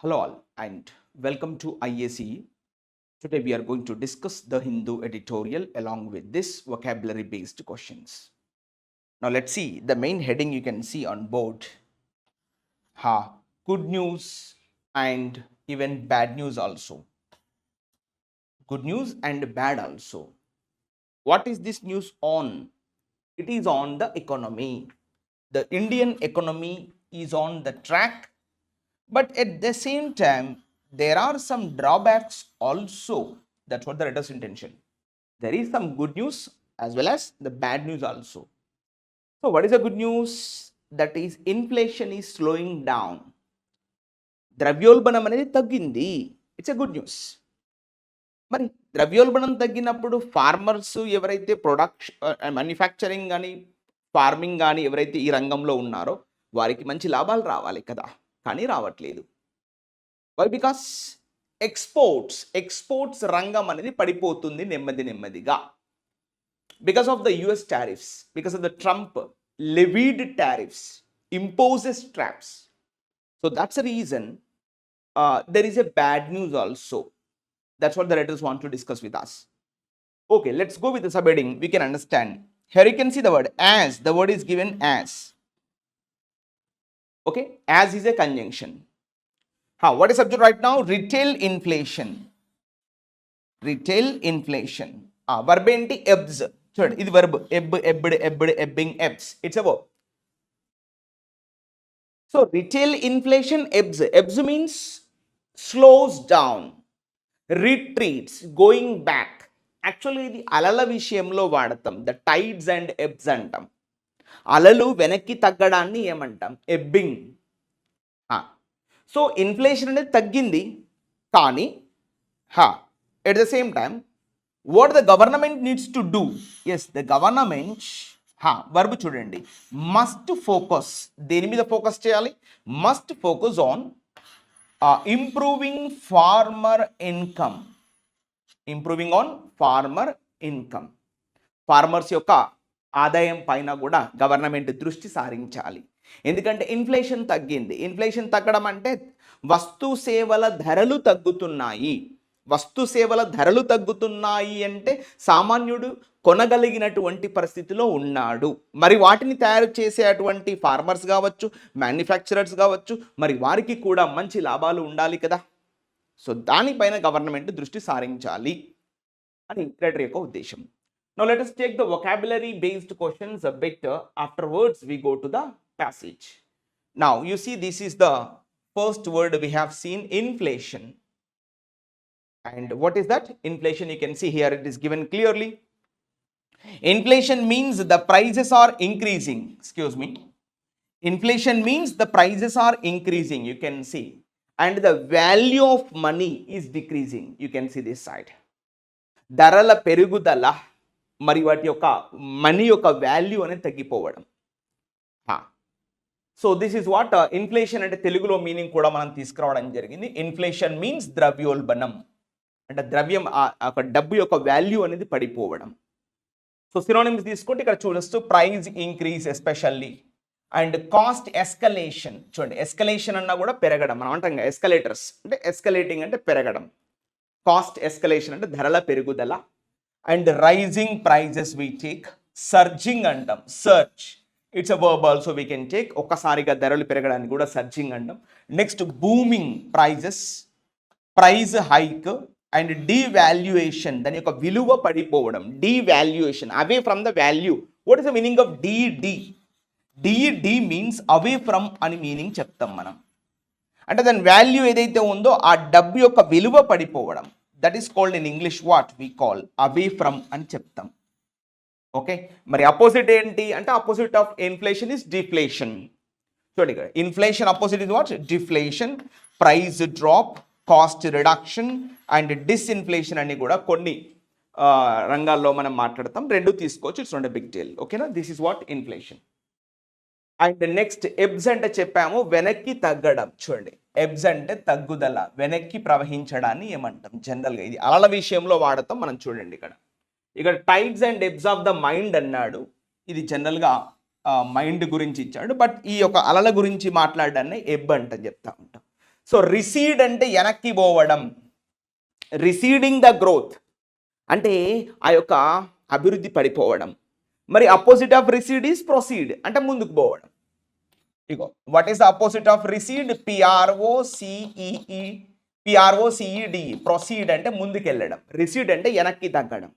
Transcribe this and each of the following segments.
Hello all and welcome to IACE. Today we are going to discuss the Hindu editorial along with this vocabulary based questions. Now let's see the main heading you can see on board. Good news and even bad news also. Good news and bad also. What is this news on? It is on the economy. The Indian economy is on the track, but at the same time there are some drawbacks also. That's what the writer's intention. There is some good news as well as the bad news also. So what is the good news? That is inflation is slowing down. ద్రవ్యోల్బణం అనేది తగ్గింది. It's a good news. మరి ద్రవ్యోల్బణం తగ్గినప్పుడు farmers ఎవరైతే production manufacturing కానీ farming కానీ ఎవరైతే ఈ రంగంలో ఉన్నారో వారికి మంచి లాభాలు రావాలి కదా, కానీ రావట్లేదు. వై? బికాస్ ఎక్స్పోర్ట్స్ రంగం అనేది పడిపోతుంది నెమ్మదిగా. Because of the US tariffs, because of the Trump levied tariffs, imposes traps. So that's the reason there is a bad news also. That's what the writers want to discuss with us. Okay, let's go with the subheading. We can understand. Here you can see the word as. The word is given as. Okay, as is a conjunction. What is subject right now? Retail inflation. Retail inflation. Verb enti ebbs. చూడండి, ఇది verb. Ebbing, ebbs. It's a verb. So retail inflation ebbs. Ebbs means slows down, retreats, going back. Actually ఇది అలల విషయంలో వాడతాం. The tides and ఎబ్స్ అంటాం. అలలు వెనక్కి తగ్గడాన్ని ఏమంటాం? ఎబ్బింగ్. సో ఇన్ఫ్లేషన్ అనేది తగ్గింది, కానీ at the same time what the government needs to do? Yes, the government verb చూడండి, must focus. దేని మీద ఫోకస్ చేయాలి? must focus on improving farmer income. Improving on farmer income. Farmers యొక్క ఆదాయం పైన కూడా గవర్నమెంట్ దృష్టి సారించాలి. ఎందుకంటే ఇన్ఫ్లేషన్ తగ్గింది. ఇన్ఫ్లేషన్ తగ్గడం అంటే వస్తు సేవల ధరలు తగ్గుతున్నాయి. వస్తు సేవల ధరలు తగ్గుతున్నాయి అంటే సామాన్యుడు కొనగలిగినటువంటి పరిస్థితిలో ఉన్నాడు. మరి వాటిని తయారు చేసేటువంటి ఫార్మర్స్ కావచ్చు, మ్యానుఫ్యాక్చరర్స్ కావచ్చు, మరి వారికి కూడా మంచి లాభాలు ఉండాలి కదా. సో దానిపైన గవర్నమెంట్ దృష్టి సారించాలి అని రైటర్ యొక్క ఉద్దేశం. Now let us take the vocabulary based questions a bit. Afterwards we go to the passage. Now you see, this is the first word we have seen, inflation. And what is that? Inflation, you can see here it is given clearly. Inflation means the prices are increasing. Excuse me. Inflation means the prices are increasing. You can see. And the value of money is decreasing. You can see this side. ధరల పెరుగుదల మరి వాటి యొక్క money యొక్క value అనేది తగ్గిపోవడం. So this is what inflation అంటే తెలుగులో మీనింగ్ కూడా మనం తీసుకురావడం జరిగింది. ఇన్ఫ్లేషన్ మీన్స్ ద్రవ్యోల్బణం అంటే ద్రవ్యం ఒక డబ్బు యొక్క వాల్యూ అనేది పడిపోవడం. సో సినోనిమ్స్ తీసుకుంటే ఇక్కడ చూడొచ్చు, price increase especially, and cost escalation. చూడండి, ఎస్కలేషన్ అన్నా కూడా పెరగడం. మనం అంటాం ఎస్కలేటర్స్ అంటే ఎస్కలేటింగ్ అంటే పెరగడం. కాస్ట్ ఎస్కలేషన్ అంటే ధరల పెరుగుదల. And rising prices we take. Surging అంటాం, surge. It's a verb also we can take. ఒక్కసారిగా ధరలు పెరగడానికి కూడా సర్జింగ్ అంటాం. Next booming prices, price hike and devaluation, దాని యొక్క విలువ పడిపోవడం. Devaluation, away from the value. What is the meaning of de means away from అని మీనింగ్ చెప్తాం మనం. అంటే దాని వాల్యూ ఏదైతే ఉందో ఆ డబ్బు యొక్క విలువ పడిపోవడం. That is called in English what we call away from అని చెప్తాం. ఓకే, మరి అపోజిట్ ఏంటి అంటే opposite of inflation is deflation. చూడండి, ఇక్కడ inflation opposite is what? Deflation. Price drop, cost reduction and disinflation అని కూడా కొన్ని రంగాల్లో మనం మాట్లాడతాం. రెండు తీసుకోవచ్చు. It's not a big deal. ఓకేనా? This is what inflation. And next ebbs అంటే చెప్పాము, వెనక్కి తగ్గడం. చూడండి, ఎబ్స్ అంటే తగ్గుదల, వెనక్కి ప్రవహించడాన్ని ఏమంటాం జనరల్గా. ఇది అలల విషయంలో వాడతాం మనం. చూడండి, ఇక్కడ tides and ebbs of the mind అన్నాడు. ఇది జనరల్గా మైండ్ గురించి ఇచ్చాడు, బట్ ఈ యొక్క అలల గురించి మాట్లాడడాన్ని ఎబ్ అంటే చెప్తా ఉంటాం. సో రిసీడ్ అంటే వెనక్కి పోవడం, రిసీడింగ్ ద గ్రోత్ అంటే ఆ యొక్క అభివృద్ధి పడిపోవడం. మరి అపోజిట్ ఆఫ్ రిసీడ్ ఈజ్ ప్రొసీడ్ అంటే ముందుకు పోవడం. ఇగో what is the opposite of రిసీడ్? పిఆర్ఓసిఈడి. Proceed అంటే ముందుకెళ్ళడం, రిసీడ్ అంటే వెనక్కి తగ్గడం.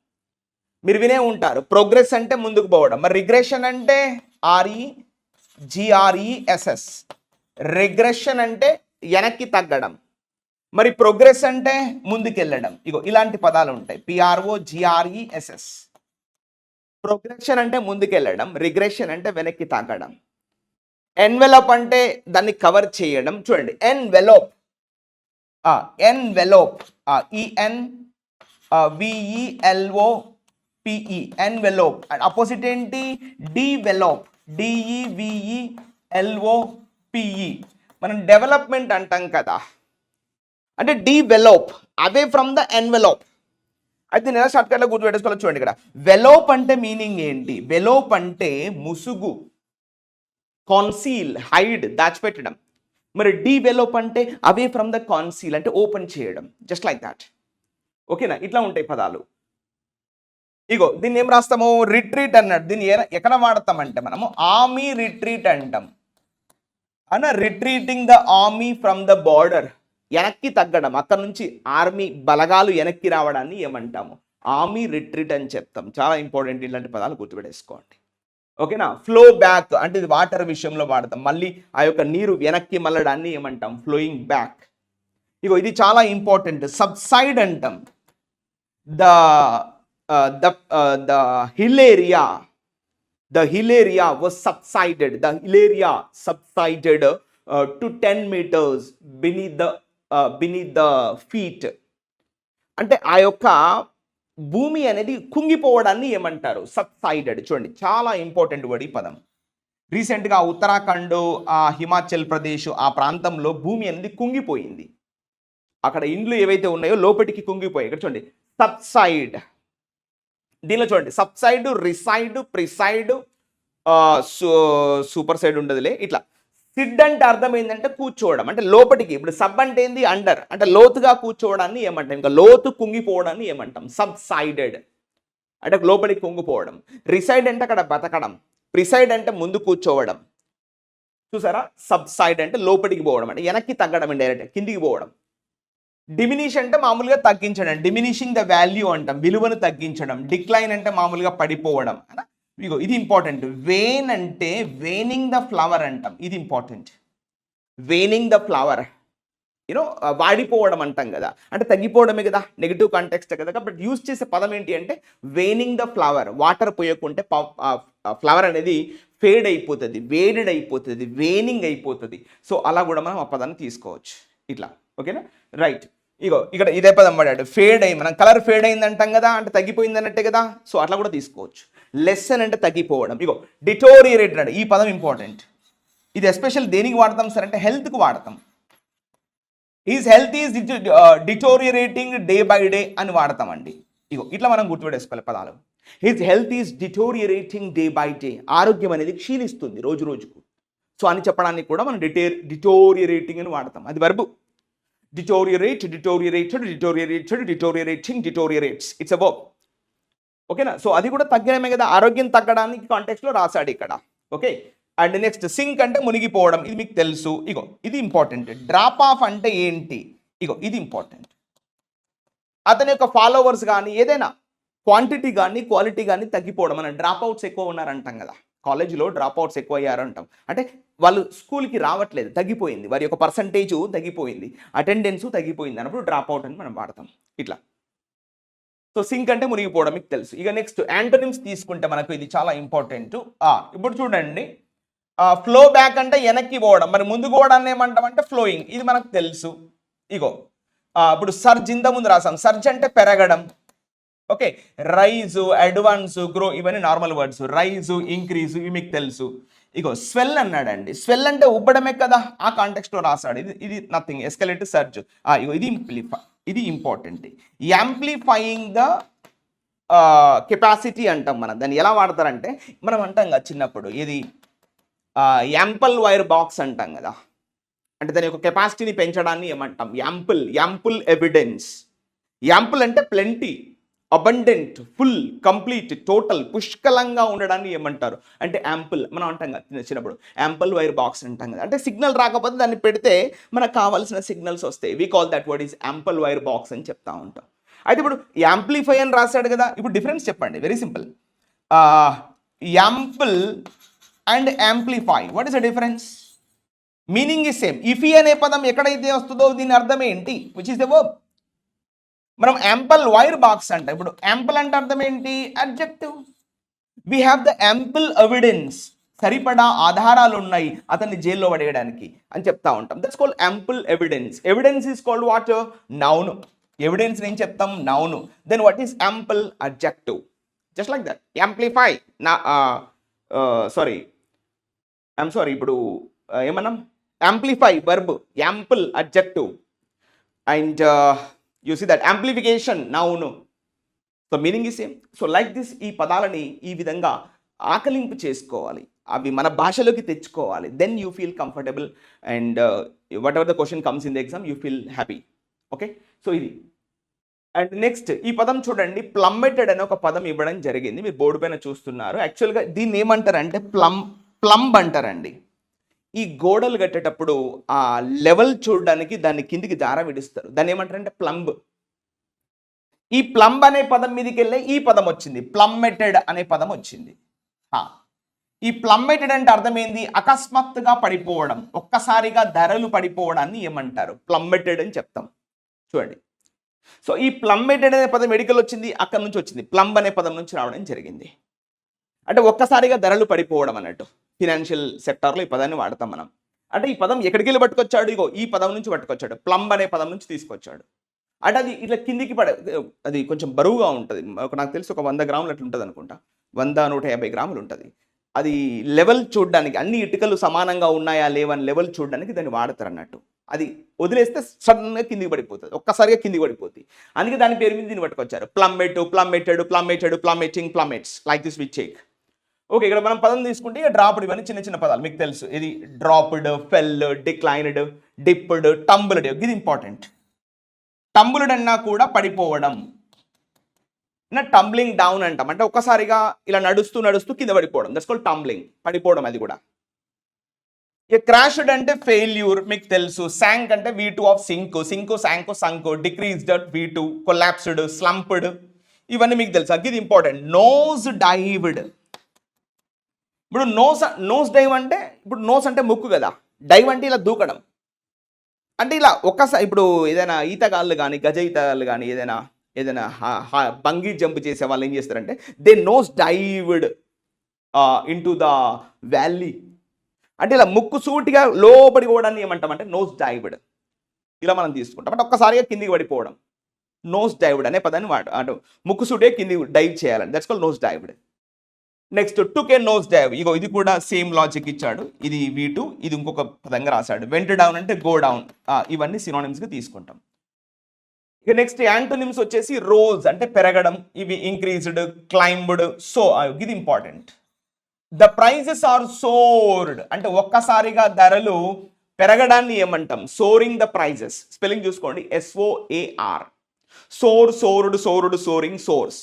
మీరు వినే ఉంటారు ప్రోగ్రెస్ అంటే ముందుకు పోవడం. మరి రిగ్రెషన్ అంటే REGRESS. రిగ్రెషన్ అంటే వెనక్కి తగ్గడం. మరి ప్రోగ్రెస్ అంటే ముందుకెళ్ళడం. ఇగో ఇలాంటి పదాలు ఉంటాయి, PROGRESS. ప్రోగ్రెషన్ అంటే ముందుకెళ్ళడం, రిగ్రెషన్ అంటే వెనక్కి తగ్గడం. ఎన్వెలప్ అంటే దాన్ని కవర్ చేయడం. చూడండి ఎన్వెలోప్, ENVELOPE, ఎన్వెలోప్. అపోజిట్ ఏంటి? డీవెలోప్, DEVELOPE. మనం డెవలప్మెంట్ అంటాం కదా, అంటే డీవెలోప్ అవే ఫ్రమ్ ద ఎన్వెలోప్. అయితే నేను షార్ట్కట్లో గుర్తుపెట్టుకోవాలి. చూడండి ఇక్కడ వెలోప్ అంటే మీనింగ్ ఏంటి? వెలోప్ అంటే ముసుగు, కాన్సీల్, హైడ్, దాచిపెట్టడం. మరి డీవెలోప్ అంటే అవే ఫ్రమ్ ద కాన్సీల్ అంటే ఓపెన్ చేయడం, జస్ట్ లైక్ దాట్. ఓకేనా? ఇట్లా ఉంటాయి పదాలు. ఇగో దీన్ని ఏం రాస్తాము? రిట్రీట్ అన్నాడు. దీన్ని ఎక్కడ వాడతామంటే మనము ఆర్మీ రిట్రీట్ అంటాం. Retreating the army from the border, వెనక్కి తగ్గడం, అక్కడ నుంచి ఆర్మీ బలగాలు వెనక్కి రావడాన్ని ఏమంటాము? ఆర్మీ రిట్రీట్ అని చెప్తాం. చాలా ఇంపార్టెంట్, ఇలాంటి పదాలు గుర్తుపెట్టేసుకోండి. ఓకేనా? ఫ్లో బ్యాక్ అంటే ఇది వాటర్ విషయంలో వాడతాం. మళ్ళీ ఆ యొక్క నీరు వెనక్కి మళ్ళడాన్ని ఏమంటాం? Flowing back. ఇగో ఇది చాలా ఇంపార్టెంట్. సబ్సైడ్ అంటాం. The hill area was subsided. The hill area subsided to 10 meters beneath the feet. అంటే ఆ యొక్క భూమి అనేది కుంగిపోవడాన్ని ఏమంటారు? సబ్సైడెడ్. చూడండి చాలా ఇంపార్టెంట్ వర్డ్ ఈ పదం. రీసెంట్గా ఉత్తరాఖండ్, హిమాచల్ ప్రదేశ్ ఆ ప్రాంతంలో భూమి అనేది కుంగిపోయింది. అక్కడ ఇండ్లు ఏవైతే ఉన్నాయో లోపలికి కుంగిపోయాయి. ఇక్కడ చూడండి సబ్సైడ్. దీనిలో చూడండి subside, reside, preside, super side ఉండదులే. ఇట్లా సిడ్ అంటే అర్థం ఏంటంటే కూర్చోవడం, అంటే లోపటికి. ఇప్పుడు సబ్ అంటే ఏంది? అండర్, అంటే లోతుగా కూర్చోవడాన్ని ఏమంటాం? ఇంకా లోతు కుంగిపోవడాన్ని ఏమంటాం? సబ్సైడెడ్ అంటే లోపలికి కుంగిపోవడం. రిసైడ్ అంటే అక్కడ బతకడం. ప్రిసైడ్ అంటే ముందు కూర్చోవడం. చూసారా? సబ్సైడ్ అంటే లోపలికి పోవడం, అంటే వెనక్కి తగ్గడం, ఇండైరెక్ట్ కిందికి పోవడం. డిమినిష్ అంటే మామూలుగా తగ్గించడం, డిమినిషింగ్ ద వాల్యూ అంటాం, విలువను తగ్గించడం. డిక్లైన్ అంటే మామూలుగా పడిపోవడం. ఇగో ఇది ఇంపార్టెంట్. వేన్ అంటే వేనింగ్ ద ఫ్లవర్ అంటాం. ఇది ఇంపార్టెంట్. వేనింగ్ ద ఫ్లవర్, వాడిపోవడం అంటాం కదా, అంటే తగ్గిపోవడమే కదా, నెగిటివ్ కాంటెక్స్ట్ కదా. బట్ యూజ్ చేసే పదం ఏంటి అంటే waning the flower. Water పోయకుంటే flower అనేది ఫేడ్ అయిపోతుంది, వేడెడ్ అయిపోతుంది, వేనింగ్ అయిపోతుంది. సో అలా కూడా మనం ఆ పదాన్ని తీసుకోవచ్చు ఇట్లా. ఓకేనా? రైట్. ఇక్కడ ఇదే పదం పడాడు, ఫేడ్ అయ్యి. మనం కలర్ ఫేడ్ అయింది అంటాం కదా, అంటే తగ్గిపోయింది అన్నట్టే కదా. సో అట్లా కూడా తీసుకోవచ్చు. లెసన్ అంటే తగ్గిపోవడం. డిటోరియేట్ అంటే ఈ పదం ఇంపార్టెంట్. ఇది ఎస్పెషల్ దేనికి వాడతాం సార్ అంటే హెల్త్కి వాడతాం. His health is deteriorating day by day అని వాడతామండి. ఇట్లా మనం గుర్తుపెట్టేసుకోవాలి పదాలు. His health is deteriorating day by day. ఆరోగ్యం అనేది క్షీణిస్తుంది రోజు రోజుకు. సో అని చెప్పడానికి కూడా మనం డిటోరియేటింగ్ అని వాడతాం. అది verb. Deteriorate, deteriorated, deteriorated, deteriorating, deteriorates. It's a verb. ఓకేనా? సో అది కూడా తగ్గడమే కదా, ఆరోగ్యం తగ్గడానికి కాంటెక్స్లో రాశాడు ఇక్కడ. ఓకే. అండ్ నెక్స్ట్ సింక్ అంటే మునిగిపోవడం. ఇది మీకు తెలుసు. ఇది ఇంపార్టెంట్. డ్రాప్ ఆఫ్ అంటే ఏంటి? ఇది ఇంపార్టెంట్. అతని యొక్క ఫాలోవర్స్ కానీ ఏదైనా క్వాంటిటీ కానీ క్వాలిటీ కానీ తగ్గిపోవడం. మనం డ్రాప్ అవుట్స్ ఎక్కువ ఉన్నారంటాం కదా, కాలేజీలో డ్రాప్ అవుట్స్ ఎక్కువ అయ్యారు అంటాం. అంటే వాళ్ళు స్కూల్కి రావట్లేదు, తగ్గిపోయింది, వారి యొక్క పర్సంటేజ్ తగ్గిపోయింది, అటెండెన్స్ తగ్గిపోయింది అన్నప్పుడు డ్రాప్ అవుట్ అని మనం వాడతాం ఇట్లా. సో సింక్ అంటే మునిగిపోవడం మీకు తెలుసు. నెక్స్ట్ యాంటోనిమ్స్ తీసుకుంటే మనకు ఇది చాలా ఇంపార్టెంట్. ఇప్పుడు చూడండి, ఫ్లో బ్యాక్ అంటే వెనక్కి పోవడం. మరి ముందుకు పోవడాన్ని ఏమంటాం అంటే ఫ్లోయింగ్. ఇది మనకు తెలుసు. ఇప్పుడు సర్జ్ ఇంత ముందు రాసాం. సర్జ్ అంటే పెరగడం. ఓకే. రైజ్, అడ్వాన్స్, గ్రో ఇవన్నీ నార్మల్ వర్డ్స్. రైజ్, ఇంక్రీజ్ ఇవి మీకు తెలుసు. స్వెల్ అన్నాడండి. స్వెల్ అంటే ఉబ్బడమే కదా, ఆ కాంటెక్స్ట్లో రాశాడు. ఇది నథింగ్, ఎస్కలేట్, సర్జ్. ఇది ఇంపార్టెంట్. యాంప్లిఫైయింగ్ ద కెపాసిటీ అంటాం మనం. దాన్ని ఎలా వాడతారంటే మనం అంటాం కదా చిన్నప్పుడు, ఇది యాంపల్ వైర్ బాక్స్ అంటాం కదా. అంటే దాని యొక్క కెపాసిటీని పెంచడాన్ని ఏమంటాం? Ample evidence. యాంపుల్ అంటే plenty, abundant, full, complete, total, పుష్కలంగా ఉండడాన్ని ఏమంటారు అంటే యాంపుల్. మనం అంటాం కదా చిన్నప్పుడు యాంపుల్ వైర్ బాక్స్ అంటాం కదా, అంటే సిగ్నల్ రాకపోతే దాన్ని పెడితే మనకు కావాల్సిన సిగ్నల్స్ వస్తాయి. We call that word is amplifier box అని చెప్తా ఉంటాం. అయితే ఇప్పుడు యాంప్లిఫై అని రాశాడు కదా, ఇప్పుడు డిఫరెన్స్ చెప్పండి. Very simple. Ample and amplify, what is the difference? Meaning is same. Ify అనే పదం ఎక్కడైతే వస్తుందో దీని అర్థం ఏంటి? Which is the verb. మనం యాంపుల్ వైర్ బాక్స్ అంటే, ఇప్పుడు యాంపుల్ అంటే అర్థం ఏంటి? Adjective. We have the ample evidence, సరిపడా ఆధారాలు ఉన్నాయి అతన్ని జైల్లో పడేయడానికి అని చెప్తా ఉంటాం. That's called ample evidence. Evidence is called what? Noun. Evidence నేను చెప్తాం noun. Then what is ample? Adjective. Just like that. Amplify నా సారీ ఇప్పుడు ఏమన్నాం? Amplify verb, ample adjective, and you see that amplification noun. So meaning ఈ same. So like this ఈ పదాలని ఈ విధంగా ఆకలింపు చేసుకోవాలి, అవి మన భాషలోకి తెచ్చుకోవాలి. Then you feel comfortable and whatever the question comes in the exam you feel happy. Okay, so ఇది. అండ్ నెక్స్ట్ ఈ పదం చూడండి, ప్లంబెటెడ్ అనే ఒక పదం ఇవ్వడం జరిగింది, మీరు బోర్డు పైన చూస్తున్నారు. యాక్చువల్గా దీన్ని ఏమంటారంటే ప్లంబ్ అంటారండి. ఈ గోడలు కట్టేటప్పుడు ఆ లెవెల్ చూడడానికి దాన్ని కిందికి దార విడుస్తారు, దాన్ని ఏమంటారంటే ప్లంబ్. ఈ ప్లంబ్ అనే పదం మీదకి వెళ్ళే ఈ పదం వచ్చింది, ప్లంబెటెడ్ అనే పదం వచ్చింది. ఈ ప్లంబెటెడ్ అంటే అర్థం ఏంది? అకస్మాత్తుగా పడిపోవడం, ఒక్కసారిగా ధరలు పడిపోవడాన్ని ఏమంటారు? ప్లంబెటెడ్ అని చెప్తాం. చూడండి, సో ఈ ప్లంబెటెడ్ అనే పదం మెడికల్ వచ్చింది, అక్కడ నుంచి వచ్చింది, ప్లంబ్ అనే పదం నుంచి రావడం జరిగింది. అంటే ఒక్కసారిగా ధరలు పడిపోవడం అన్నట్టు. ఫినాన్షియల్ సెక్టార్లో ఈ పదాన్ని వాడతాం మనం. అంటే ఈ పదం ఎక్కడికి వెళ్ళి పట్టుకొచ్చాడు? ఇగో ఈ పదం నుంచి పట్టుకొచ్చాడు, ప్లంబ్ అనే పదం నుంచి తీసుకొచ్చాడు. అంటే అది ఇట్లా కిందికి అది కొంచెం బరువుగా ఉంటుంది. నాకు తెలిసి ఒక 100 గ్రాములు అట్లా ఉంటుంది అనుకుంటా, 100-150 గ్రాములు ఉంటుంది. అది లెవెల్ చూడడానికి, అన్ని ఇటుకలు సమానంగా ఉన్నాయా లేవని లెవెల్ చూడడానికి దాన్ని వాడతారు అన్నట్టు. అది వదిలేస్తే సడన్గా కిందికి పడిపోతుంది, ఒక్కసారిగా కిందికి పడిపోతుంది. అందుకే దాని పేరు మీద దీన్ని పట్టుకొచ్చారు, plummeted, plummeting, plummets, like this we check. Okay, ఇక్కడ మనం పదం తీసుకుంటే డ్రాప్డ్, ఇవన్నీ చిన్న చిన్న పదాలు మీకు తెలుసు. ఇది డ్రాప్డ్, ఫెల్, డిక్లైన్డ్, డిప్డ్, టంబుల్డ్. ఇది ఇంపార్టెంట్. టంబుల్డ్ అన్నా కూడా పడిపోవడం, టంబ్లింగ్ డౌన్ అంటాం. అంటే ఒక్కసారిగా ఇలా నడుస్తూ కింద పడిపోవడం, దట్స్ కాల్డ్ టంబ్లింగ్, పడిపోవడం. అది కూడా. ఇక క్రాష్డ్ అంటే ఫెయిల్యూర్, మీకు తెలుసు. శాంక్ అంటే V2 of sink, sank, decreased V2, collapsed, slumped, ఇవన్నీ మీకు తెలుసు. ఇది ఇంపార్టెంట్. Nose dived. ఇప్పుడు నోస్ డైవ్ అంటే, ఇప్పుడు నోస్ అంటే ముక్కు కదా, డైవ్ అంటే ఇలా దూకడం. అంటే ఇలా ఒక్కసారి, ఇప్పుడు ఏదైనా ఈతగాళ్ళు కానీ, గజ ఈతగాళ్ళు కానీ, ఏదైనా బంగీ జంప్ చేసే వాళ్ళు ఏం చేస్తారంటే they nose dived into the valley. అంటే ఇలా ముక్కు సూటిగా లోపడి పోవడాన్ని ఏమంటామంటే నోస్ డైవ్డ్. ఇలా మనం తీసుకుంటాం. అంటే ఒక్కసారిగా కిందికి పడిపోవడం, నోస్ డైవ్డ్ అనే పదాన్ని అంటే ముక్కు సూటిగా కిందికి డైవ్ చేయాలని, that's called nose dived. Next took a nose dive. ఇగో ఇది కూడా సేమ్ లాజిక్ ఇచ్చాడు. ఇది V2, ఇది ఇంకొక పదంగా రాశాడు. వెంట్ డౌన్ అంటే గో డౌన్. ఇవన్నీ సినోనిమ్స్గా తీసుకుంటాం. ఇక నెక్స్ట్ యాంటోనిమ్స్ వచ్చేసి రోజ్ అంటే పెరగడం, ఇవి ఇంక్రీజ్డ్, క్లైంబ్డ్. సో ఇది important. The prices are soared అంటే ఒక్కసారిగా ధరలు పెరగడాన్ని ఏమంటాం? Soaring the prices. స్పెల్లింగ్ చూసుకోండి, SOAR. Soared, soaring, soars.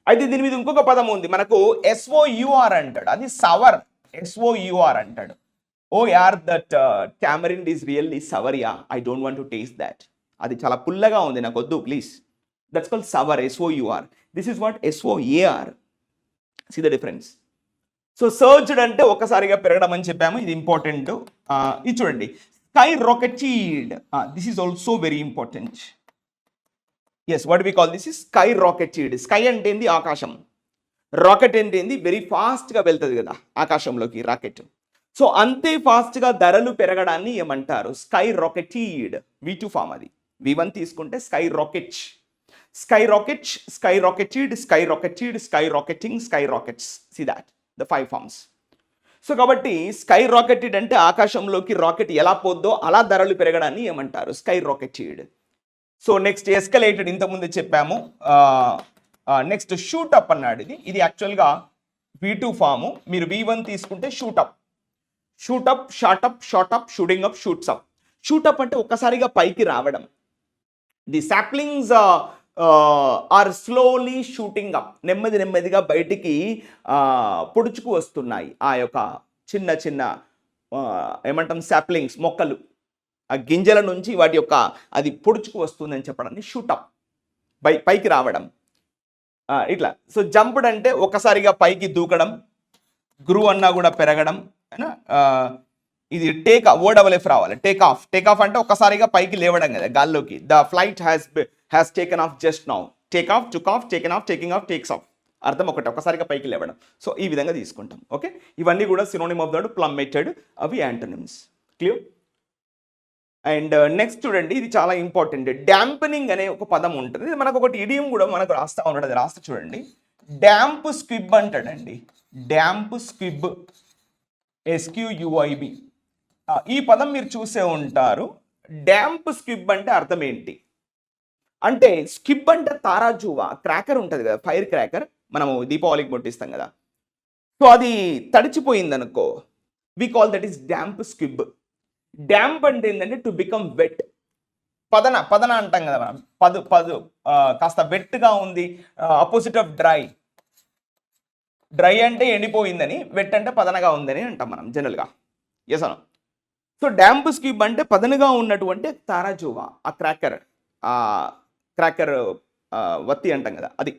అయితే దీని మీద ఇంకొక పదం ఉంది మనకు, SOUR అంటాడు. అది సవర్, SOUR అంటాడు. That tamarind is really sour, yeah, I don't want to taste that. అది చాలా పుల్లగా ఉంది, నాకు వద్దు please. That's called sour, SOUR. This is what SOAR. See the difference. So surged అంటే ఒక్కసారిగా పెరగడం అని చెప్పాము, ఇది ఇంపార్టెంట్. ఇది చూడండి, skyrocketed. This is also very important. Yes, what we call this is sky rocketed. Sky అంటే ఏంది? ఆకాశం. రాకెట్ అంటే ఏంది? వెరీ ఫాస్ట్గా వెళ్తుంది కదా ఆకాశంలోకి రాకెట్. సో అంతే ఫాస్ట్గా ధరలు పెరగడాన్ని ఏమంటారు? Sky rocketed. V2 ఫామ్ అది. V1 తీసుకుంటే sky rocket, sky rocketed, sky rocketing, sky rockets. See that the 5 forms. So కాబట్టి స్కై రాకెటెడ్ అంటే ఆకాశంలోకి రాకెట్ ఎలా పోద్దో అలా ధరలు పెరగడాన్ని ఏమంటారు? Sky rocketed. So next escalated, ఇంతకుముందు చెప్పాము. నెక్స్ట్ షూటప్ అన్నాడు. ఇది యాక్చువల్గా V2 ఫాము. మీరు V1 తీసుకుంటే shoot up. Shoot up, shot up, shot up, shooting up, shoots up. Shoot up అంటే ఒక్కసారిగా పైకి రావడం. The saplings are slowly shooting up. నెమ్మది నెమ్మదిగా బయటికి పొడుచుకు వస్తున్నాయి ఆ యొక్క చిన్న చిన్న ఏమంటాం సాప్లింగ్స్, మొక్కలు. ఆ గింజల నుంచి వాటి యొక్క అది పొడుచుకు వస్తుందని చెప్పడాన్ని షూటప్, పైకి రావడం. ఇట్లా. సో జంప్డ్ అంటే ఒకసారిగా పైకి దూకడం. గ్రూ అన్నా కూడా పెరగడం. ఇది టేక్ ఓడవలేఫ్ రావాలి. Take off. టేక్ ఆఫ్ అంటే ఒకసారిగా పైకి లేవడం కదా గాల్లోకి. The flight has taken of just now. Take off, took off, taken of, taking of, takes of. అర్థం ఒకసారిగా పైకి లేవడం. సో ఈ విధంగా తీసుకుంటాం. ఓకే, ఇవన్నీ కూడా సినోనిమ్ ఆఫ్ ద వర్డ్ ప్లమ్మేటెడ్, అవి యాంటోనిమ్స్. క్లియర్? అండ్ నెక్స్ట్ చూడండి, ఇది చాలా ఇంపార్టెంట్. డ్యాంపెనింగ్ అనే ఒక పదం ఉంటుంది. ఇది మనకు ఒకటి ఇడియం కూడా మనకు రాస్తా ఉంటాడు. అది రాస్తా చూడండి. డ్యాంప్ స్క్విబ్ అంటాడండి. Damp squib, SQUIB. ఈ పదం మీరు చూసే ఉంటారు. డ్యాంప్ స్క్విబ్ అంటే అర్థం ఏంటి అంటే, స్క్విబ్ అంటే తారాజువా, క్రాకర్ ఉంటుంది కదా, ఫైర్ క్రాకర్, మనము దీపావళికి ముట్టిస్తాం కదా. సో అది తడిచిపోయింది అనుకో, we call that is damp squib. Damp అంటే ఏంటంటే టు బికమ్ వెట్. పదన అంటాం కదా మనం. కాస్త వెట్గా ఉంది, అపోజిట్ ఆఫ్ డ్రై. డ్రై అంటే ఎండిపోయిందని, వెట్ అంటే పదనగా ఉందని అంటాం మనం జనరల్గా. ఎస్ అను. సో డ్యాంప్ స్క్విబ్ అంటే పదనగా ఉన్నటువంటి తారాజువా, ఆ క్రాకర్ వత్తి అంటాం కదా అది.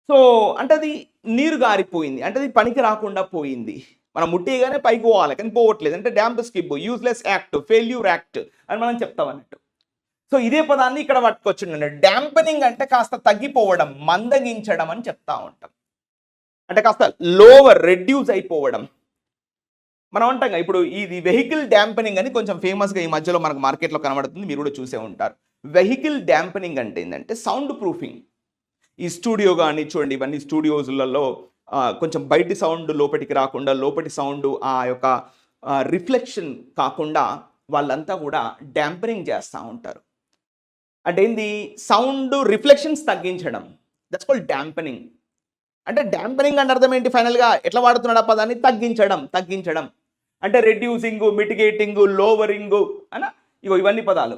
సో అంటే అది నీరు గారిపోయింది, అంటే అది పనికి రాకుండా పోయింది. మనం ముట్టేగానే పైకి పోవాలి కానీ పోవట్లేదు, అంటే damp squib, useless act, failure act అని మనం చెప్తాం అన్నట్టు. సో ఇదే పదాన్ని ఇక్కడ పట్టుకొచ్చిండండి. డ్యాంపెనింగ్ అంటే కాస్త తగ్గిపోవడం, మందగించడం అని చెప్తా ఉంటాం. అంటే కాస్త లోవర్, రెడ్యూస్ అయిపోవడం. మనం అంటాం ఇప్పుడు ఇది వెహికల్ డ్యాంపెనింగ్ అని కొంచెం ఫేమస్గా ఈ మధ్యలో మనకు మార్కెట్లో కనబడుతుంది, మీరు కూడా చూసే ఉంటారు. వెహికల్ డ్యాంపెనింగ్ అంటే ఏంటంటే సౌండ్ ప్రూఫింగ్. ఈ స్టూడియో కానీ చూడండి, ఇవన్నీ స్టూడియోస్లలో కొంచెం బయటి సౌండ్ లోపలికి రాకుండా, లోపటి సౌండ్ ఆ యొక్క రిఫ్లెక్షన్ కాకుండా వాళ్ళంతా కూడా డ్యాంపెనింగ్ చేస్తూ ఉంటారు. అంటే ఏంది, సౌండ్ రిఫ్లెక్షన్స్ తగ్గించడం. That's called dampening. అంటే డ్యాంపెనింగ్ అంటే అర్థం ఏంటి, ఫైనల్గా ఎట్లా వాడుతున్నాడు ఆ పదాన్ని, తగ్గించడం. అంటే రెడ్యూసింగ్, మిటిగేటింగ్, లోవరింగ్ అనా, ఇవన్నీ పదాలు.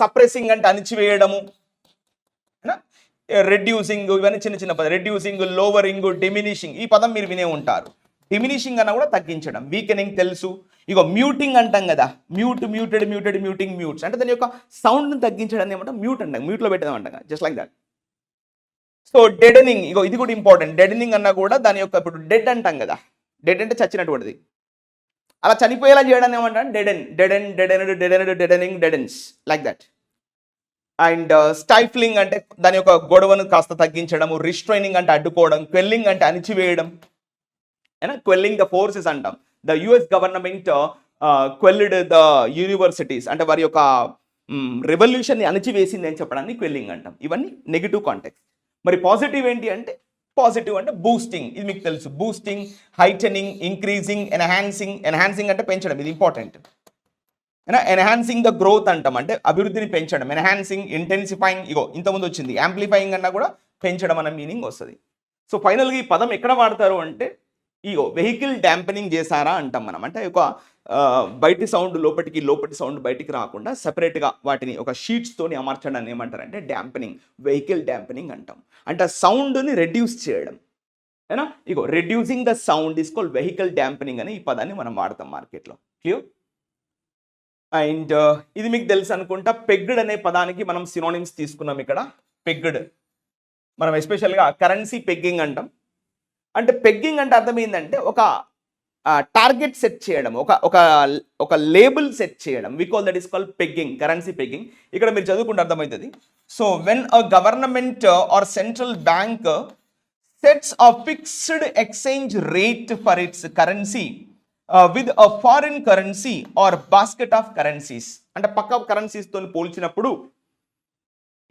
సప్రెసింగ్ అంటే అణిచివేయడము, రెడ్యూసింగ్, ఇవన్నీ చిన్న చిన్న పదాలు. రెడ్యూసింగ్, లోవరింగ్, డిమినిషింగ్, ఈ పదం మీరు వినే ఉంటారు. డిమినిషింగ్ అన్న కూడా తగ్గించడం. వీకెనింగ్ తెలుసు. మ్యూటింగ్ అంటాం కదా, మ్యూటెడ్, మ్యూటింగ్, మ్యూట్స్ అంటే దాని యొక్క సౌండ్ని తగ్గించడం ఏమంటాం, మ్యూట్ అంటాం, మ్యూట్లో పెట్టడం అంటాం, జస్ట్ లైక్ దట్. సో డెడనింగ్, ఇది కూడా ఇంపార్టెంట్. డెడనింగ్ అన్నా కూడా దాని యొక్క, ఇప్పుడు డెడ్ అంటాం కదా, డెడ్ అంటే చచ్చినటువంటిది, అలా చనిపోయేలా చేయడం ఏమంటాం, డెడెనింగ్, డెడెన్స్, లైక్ దట్. అండ్ స్టైఫ్లింగ్ అంటే దాని యొక్క గొడవను కాస్త తగ్గించడము. రిస్ట్రైనింగ్ అంటే అడ్డుకోవడం. క్వెల్లింగ్ అంటే అణిచివేయడం, క్వెల్లింగ్ ద ఫోర్సెస్ అంటాం. The US government quelled the universities, అంటే వారి యొక్క రెవల్యూషన్ని అణిచివేసింది అని చెప్పడాన్ని క్వెల్లింగ్ అంటాం. ఇవన్నీ నెగిటివ్ కాంటెక్స్ట్. మరి పాజిటివ్ ఏంటి అంటే, పాజిటివ్ అంటే బూస్టింగ్, ఇది మీకు తెలుసు. బూస్టింగ్, హైటనింగ్, ఇంక్రీజింగ్, ఎన్హాన్సింగ్ అంటే పెంచడం, ఇది ఇంపార్టెంట్. ఎన్హాన్సింగ్ ద గ్రోత్ అంటాం, అంటే అభివృద్ధిని పెంచడం. ఎన్హాన్సింగ్, ఇంటెన్సిఫైయింగ్, ఇంతకుముందు వచ్చింది. యాంప్లిఫైయింగ్ అన్నా కూడా పెంచడం అన్న మీనింగ్ వస్తుంది. సో ఫైనల్గా ఈ పదం ఎక్కడ వాడతారు అంటే, వెహికల్ డ్యాంపెనింగ్ చేశారా అంటాం మనం. అంటే బయటి సౌండ్ లోపటికి, లోపటి సౌండ్ బయటికి రాకుండా సెపరేట్గా వాటిని ఒక షీట్స్తోని అమర్చడాన్ని ఏమంటారంటే డ్యాంపెనింగ్, వెహికల్ డ్యాంపెనింగ్ అంటాం. అంటే సౌండ్ని రెడ్యూస్ చేయడం. Reducing the sound is called vehicle dampening అని ఈ పదాన్ని మనం వాడతాం మార్కెట్లో. క్లియర్? అండ్ ఇది మీకు తెలుసు అనుకుంటా. పెగ్డ్ అనే పదానికి మనం సినోనిమ్స్ తీసుకున్నాం ఇక్కడ. పెగ్డ్ మనం ఎస్పెషల్గా కరెన్సీ పెగ్గింగ్ అంటాం. అంటే పెగ్గింగ్ అంటే అర్థం ఏంటంటే ఒక టార్గెట్ సెట్ చేయడం, ఒక లేబుల్ సెట్ చేయడం. We call that is called pegging, currency pegging. ఇక్కడ మీరు చదువుకుంటే అర్థమవుతుంది. So when a government or central bank sets a fixed exchange rate for its currency with a foreign currency or basket of currencies. అంటే పక్క కరెన్సీస్తో పోల్చినప్పుడు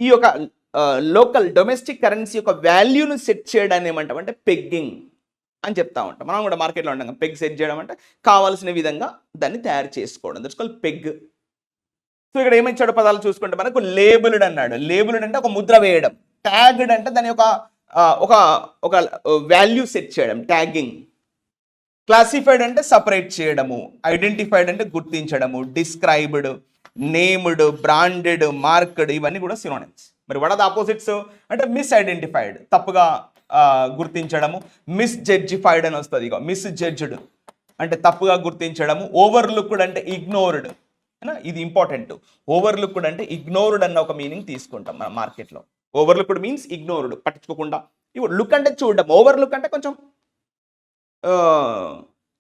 ఈ యొక్క local domestic currency యొక్క వాల్యూను సెట్ చేయడాన్ని ఏమంటాం అంటే పెగ్గింగ్ అని చెప్తా ఉంటాం. మనం కూడా మార్కెట్లో ఉంటాం. పెగ్ సెట్ చేయడం అంటే కావాల్సిన విధంగా దాన్ని తయారు చేసుకోవడం. That's called peg. సో ఇక్కడ ఏమిచ్చాడు పదాలు చూసుకుంటే మనకు లేబుల్డ్ అన్నాడు. లేబుల్డ్ అంటే ఒక ముద్ర వేయడం. ట్యాగ్డ్ అంటే దాని యొక్క ఒక వాల్యూ సెట్ చేయడం, ట్యాగింగ్. క్లాసిఫైడ్ అంటే సపరేట్ చేయడము, ఐడెంటిఫైడ్ అంటే గుర్తించడము, డిస్క్రైబ్డ్, నేమ్డ్, బ్రాండెడ్, మార్క్డ్, ఇవన్నీ కూడా సినోనిమ్స్. మరి వాట్ ఆర్ ద ఆపోజిట్స్ అంటే మిస్ఐడెంటిఫైడ్, తప్పుగా గుర్తించడము, మిస్జడ్జిఫైడ్ అని వస్తుంది. ఇక మిస్జడ్జ్డ్ అంటే తప్పుగా గుర్తించడము, ఓవర్లుక్డ్ అంటే ఇగ్నోర్డ్. ఇది ఇంపార్టెంట్. ఓవర్లుక్డ్ అంటే ఇగ్నోర్డ్ అన్న ఒక మీనింగ్ తీసుకుంటాం మన మార్కెట్లో. ఓవర్లుక్డ్ మీన్స్ ఇగ్నోర్డ్, పట్టించుకోకుండా. ఇప్పుడు లుక్ అంటే చూడడం, ఓవర్లుక్ అంటే కొంచెం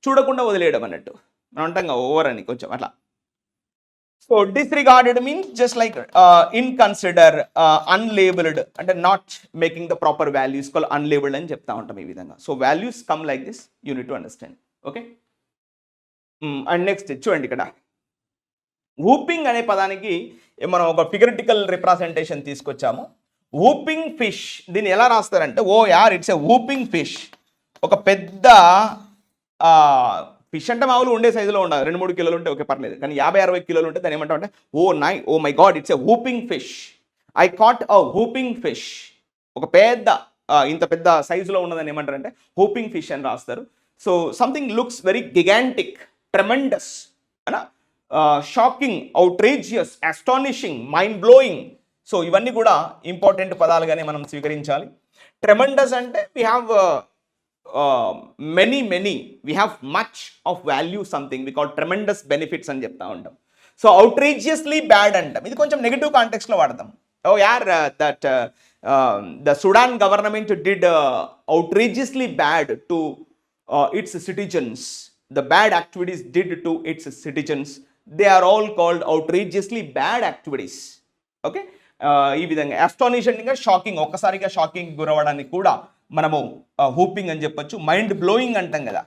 చూడకుండా వదిలేయడం అన్నట్టు. మనం అంటాం ఓవర్ అని కొంచెం అట్లా. So disregarded means just like inconsider, unlabelled అంటే not making the proper values, call unlabelled అని చెప్తా ఉంటాం ఈ విధంగా. So values come like this, you need to understand. Okay. And next చూడండి, ఇక్కడ వూపింగ్ అనే పదానికి మనం ఒక ఫిగరిటికల్ రిప్రజెంటేషన్ తీసుకొచ్చాము. వూపింగ్ ఫిష్, దీన్ని ఎలా రాస్తారంటే ఓ యార్ ఇట్స్ ఎ వూపింగ్ ఫిష్. ఒక పెద్ద ఫిష్ అంటే మామూలు ఉండే సైజులో ఉండాలి, 2-3 కిలోలు ఉంటే ఓకే పర్లేదు. కానీ 50-60 కిలోలు ఉంటే దాన్ని ఏమంటాం అంటే oh my god it's a whooping fish, I caught a whooping fish. ఒక పెద్ద ఇంత పెద్ద సైజులో ఉన్నదని ఏమంటారంటే వూపింగ్ ఫిష్ అని రాస్తారు. So something looks very gigantic, tremendous, అనా shocking, outrageous, astonishing, mind blowing. So ఇవన్నీ కూడా ఇంపార్టెంట్ పదాలుగానే మనం స్వీకరించాలి. ట్రెమెండస్ అంటే we have many we have much of value something, we call tremendous benefits అని చెప్తా ఉంటాం. సో అవుట్రేజియస్లీ బ్యాడ్ అంటాం, ఇది కొంచెం నెగిటివ్ కాంటెక్స్లో వాడతాం. ఓ యార్ that the Sudan government did outrageously bad to its citizens, the bad activities did to its citizens, they are all called outrageously bad activities. Okay, ఈ విధంగా అస్టానిషింగ్గా, షాకింగ్, ఒక్కసారిగా షాకింగ్ గురవడానికి కూడా మనము హూపింగ్ అని చెప్పొచ్చు. మైండ్ బ్లోయింగ్ అంటాం కదా,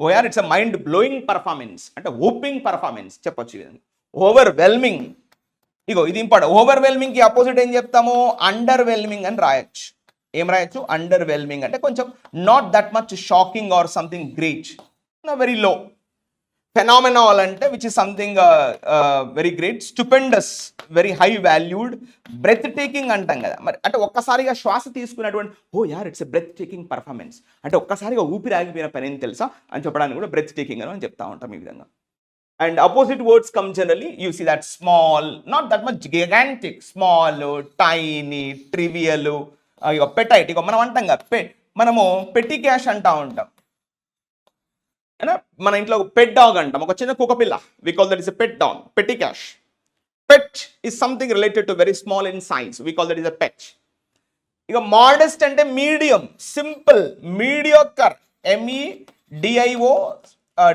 or it's a mind blowing performance అంటే హూపింగ్ పర్ఫార్మెన్స్ చెప్పొచ్చు. ఈ విధంగా ఓవర్వెల్మింగ్, ఇగో ఇది ఇంపార్టెంట్. ఓవర్వెల్మింగ్కి అపోజిట్ ఏం చెప్తాము, అండర్వెల్మింగ్ అని రాయొచ్చు. ఏం రాయొచ్చు, అండర్వెల్మింగ్ అంటే కొంచెం not that much shocking or something great, very low. Phenomenal అంటే which is something very great. Stupendous, very high valued. Breathtaking అంటాం కదా, మరి అంటే ఒక్కసారిగా శ్వాస తీసుకున్నటువంటి ఓ యార్ it's a breathtaking performance అంటే ఒక్కసారిగా ఊపిరి ఆగిపోయిన పని ఏంటి తెలుసా అని చెప్పడానికి కూడా బ్రెత్ టేకింగ్ అని చెప్తా ఉంటాం ఈ విధంగా. And opposite words come generally, you see that small, not that much gigantic, small, tiny, trivial, petite. ఇక మనం అంటాం కదా, మనము పెట్టి క్యాష్ అంటా ఉంటాం, మన ఇంట్లో పెట్ డాగ్ అంటాం, ఒక చిన్న కుక్క పిల్ల, we call that is a pet dog, petty cash. Pet is something related to very small in size, we call that is a pet. ఇక మోడెస్ట్ అంటే medium, simple, mediocre,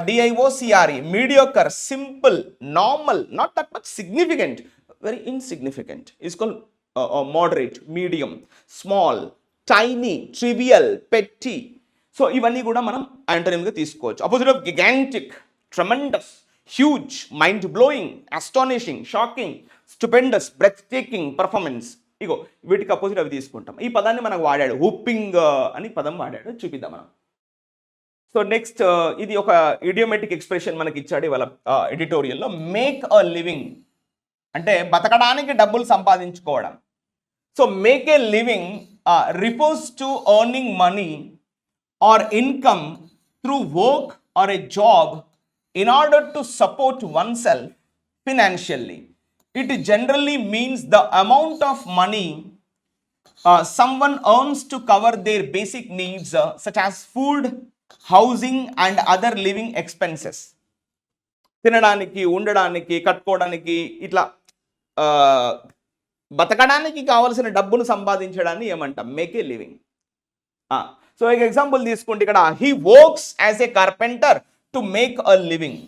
DIOCRE, mediocre, simple, normal, not that much significant, very insignificant is called moderate, medium, small, tiny, trivial, petty. So ఇవన్నీ కూడా మనం యాంటోనిమ్గా తీసుకోవచ్చు. Opposite of gigantic, tremendous, huge, mind blowing, astonishing, shocking, stupendous, breathtaking performance. ఇగో వీటికి opposite అవి తీసుకుంటాం. ఈ పదాన్ని మనకు వాడాడు, హూపింగ్ అని పదం వాడాడు, చూపిద్దాం మనం. సో నెక్స్ట్ ఇది ఒక ఇడియోమెటిక్ ఎక్స్ప్రెషన్ మనకి ఇచ్చాడు ఇవాళ ఎడిటోరియల్లో. మేక్ అ లివింగ్ అంటే బతకడానికి డబ్బులు సంపాదించుకోవడం. So make a living refers to earning money or income through work or A job in order to support one self financially. It generally means the amount of money someone earns to cover their basic needs such as food, housing and other living expenses. తినడానికి, ఉండడానికి, కట్టుకోవడానికి, ఇట్లా బతకడానికి కావాల్సిన డబ్బును సంపాదించడాన్ని ఏమంటాం, make a living. So ఒక example తీసుకుంటే ఇక్కడ he works as a carpenter to make a living.